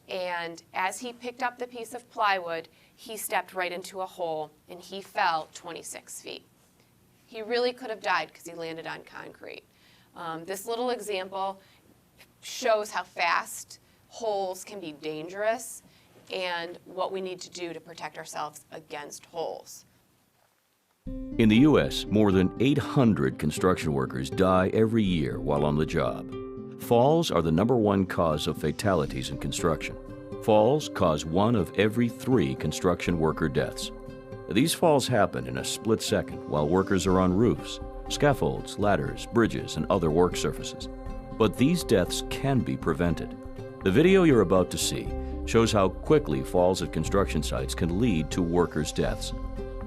And as he picked up the piece of plywood, he stepped right into a hole and he fell 26 feet. He really could have died because he landed on concrete. This little example shows how fast holes can be dangerous and what we need to do to protect ourselves against holes. In the U.S., more than 800 construction workers die every year while on the job. Falls are the #1 cause of fatalities in construction. Falls cause 1 of every 3 construction worker deaths. These falls happen in a split second while workers are on roofs, scaffolds, ladders, bridges, and other work surfaces. But these deaths can be prevented. The video you're about to see shows how quickly falls at construction sites can lead to workers' deaths.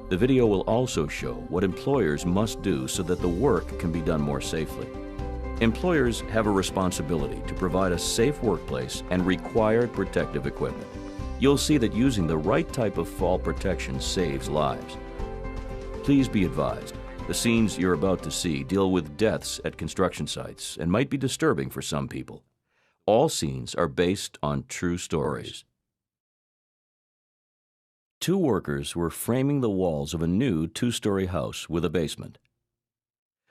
The video will also show what employers must do so that the work can be done more safely. Employers have a responsibility to provide a safe workplace and required protective equipment. You'll see that using the right type of fall protection saves lives. Please be advised, the scenes you're about to see deal with deaths at construction sites and might be disturbing for some people. All scenes are based on true stories. 2 workers were framing the walls of a new 2-story house with a basement.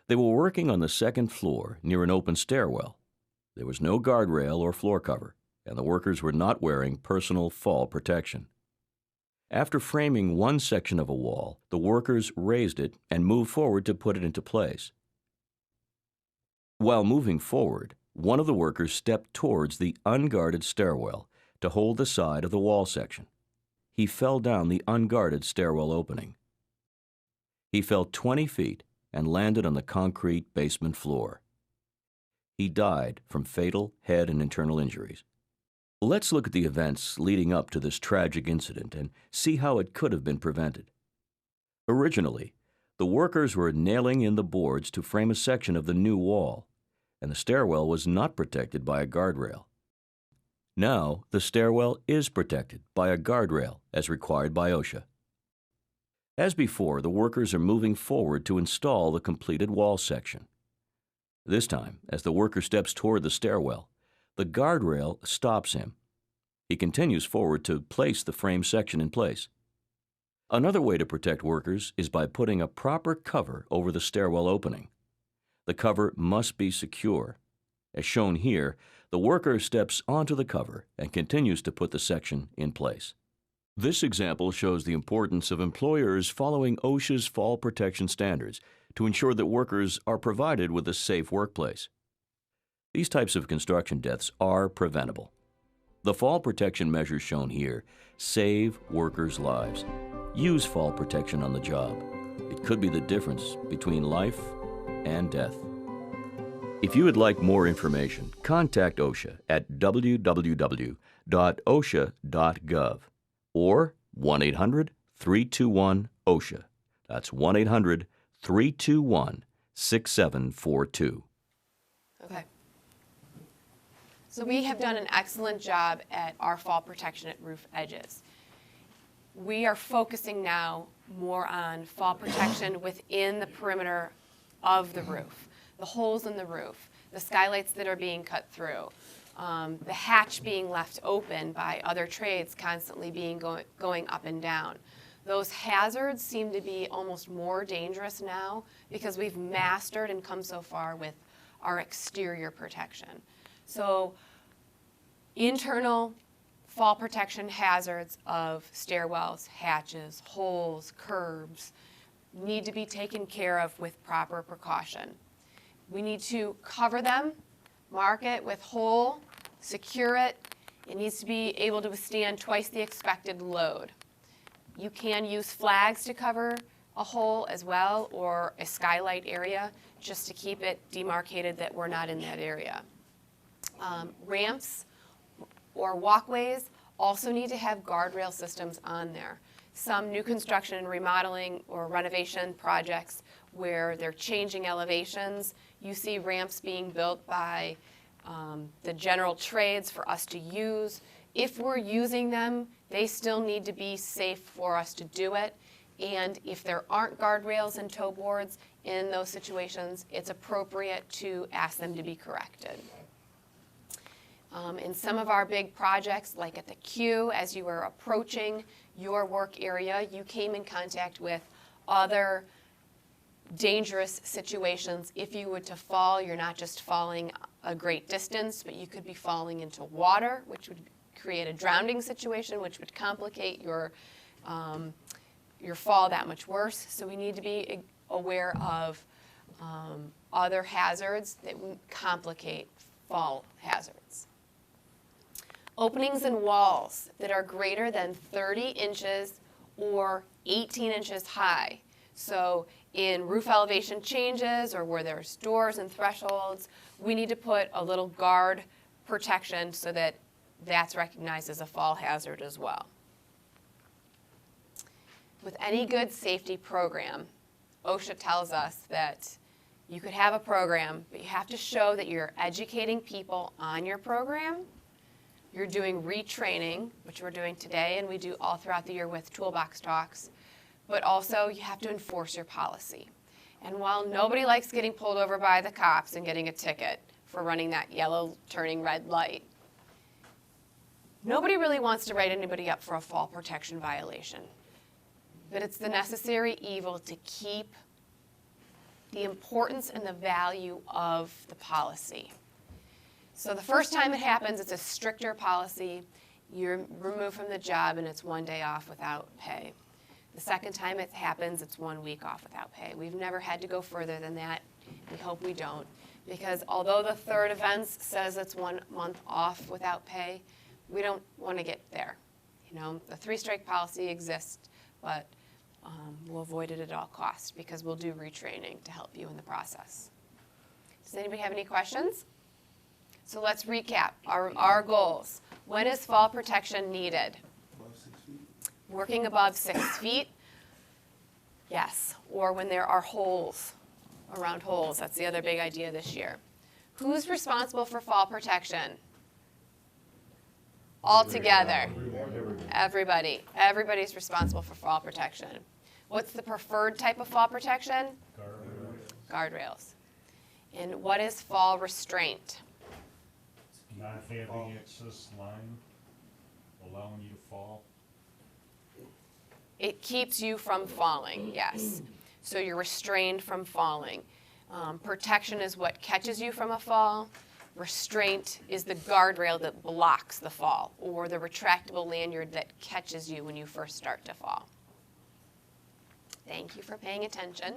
They were working on the 2nd floor near an open stairwell. There was no guardrail or floor cover, and the workers were not wearing personal fall protection. After framing one section of a wall, the workers raised it and moved forward to put it into place. While moving forward, one of the workers stepped towards the unguarded stairwell to hold the side of the wall section. He fell down the unguarded stairwell opening. He fell 20 feet and landed on the concrete basement floor. He died from fatal head and internal injuries. Let's look at the events leading up to this tragic incident and see how it could have been prevented. Originally, the workers were nailing in the boards to frame a section of the new wall, and the stairwell was not protected by a guardrail. Now, the stairwell is protected by a guardrail as required by OSHA. As before, the workers are moving forward to install the completed wall section. This time, as the worker steps toward the stairwell, the guardrail stops him. He continues forward to place the frame section in place. Another way to protect workers is by putting a proper cover over the stairwell opening. The cover must be secure. As shown here, the worker steps onto the cover and continues to put the section in place. This example shows the importance of employers following OSHA's fall protection standards to ensure that workers are provided with a safe workplace. These types of construction deaths are preventable. The fall protection measures shown here save workers' lives. Use fall protection on the job. It could be the difference between life and death. If you would like more information, contact OSHA at www.osha.gov or 1-800-321-OSHA. That's 1-800-321-6742. Okay. So we have done an excellent job at our fall protection at roof edges. We are focusing now more on fall protection within the perimeter of the roof, the holes in the roof, the skylights that are being cut through, the hatch being left open by other trades constantly going up and down. Those hazards seem to be almost more dangerous now because we've mastered and come so far with our exterior protection. So internal fall protection hazards of stairwells, hatches, holes, curbs need to be taken care of with proper precaution. We need to cover them, mark it with hole, secure it. It needs to be able to withstand twice the expected load. You can use flags to cover a hole as well, or a skylight area, just to keep it demarcated that we're not in that area. Ramps or walkways also need to have guardrail systems on there. Some new construction and remodeling or renovation projects where they're changing elevations, you see ramps being built by the general trades for us to use. If we're using them, they still need to be safe for us to do it. And if there aren't guardrails and toe boards in those situations, it's appropriate to ask them to be corrected. In some of our big projects, like at the Q, as you were approaching your work area, you came in contact with other dangerous situations. If you were to fall, you're not just falling a great distance, but you could be falling into water, which would create a drowning situation, which would complicate your fall that much worse. So we need to be aware of other hazards that would complicate fall hazards. Openings in walls that are greater than 30 inches or 18 inches high. So in roof elevation changes or where there's doors and thresholds, we need to put a little guard protection so that that's recognized as a fall hazard as well. With any good safety program, OSHA tells us that you could have a program, but you have to show that you're educating people on your program. You're doing retraining, which we're doing today, and we do all throughout the year with toolbox talks. But also, you have to enforce your policy. And while nobody likes getting pulled over by the cops and getting a ticket for running that yellow turning red light, nobody really wants to write anybody up for a fall protection violation. But it's the necessary evil to keep the importance and the value of the policy. So the first time it happens, it's a stricter policy. You're removed from the job and it's 1 day off without pay. The second time it happens, it's 1 week off without pay. We've never had to go further than that. We hope we don't. Because although the third offense says it's 1 month off without pay, we don't want to get there. You know, the 3-strike policy exists, but we'll avoid it at all costs because we'll do retraining to help you in the process. Does anybody have any questions? So let's recap our goals. When is fall protection needed? Above 6 feet. Working above 6 feet? Yes. Or when there are holes, around holes. That's the other big idea this year. Who's responsible for fall protection? All together. Everybody. Everybody's responsible for fall protection. What's the preferred type of fall protection? Guardrails. And what is fall restraint? Not having excess line, allowing you to fall. It keeps you from falling, yes. So you're restrained from falling. Protection is what catches you from a fall. Restraint is the guardrail that blocks the fall, or the retractable lanyard that catches you when you first start to fall. Thank you for paying attention.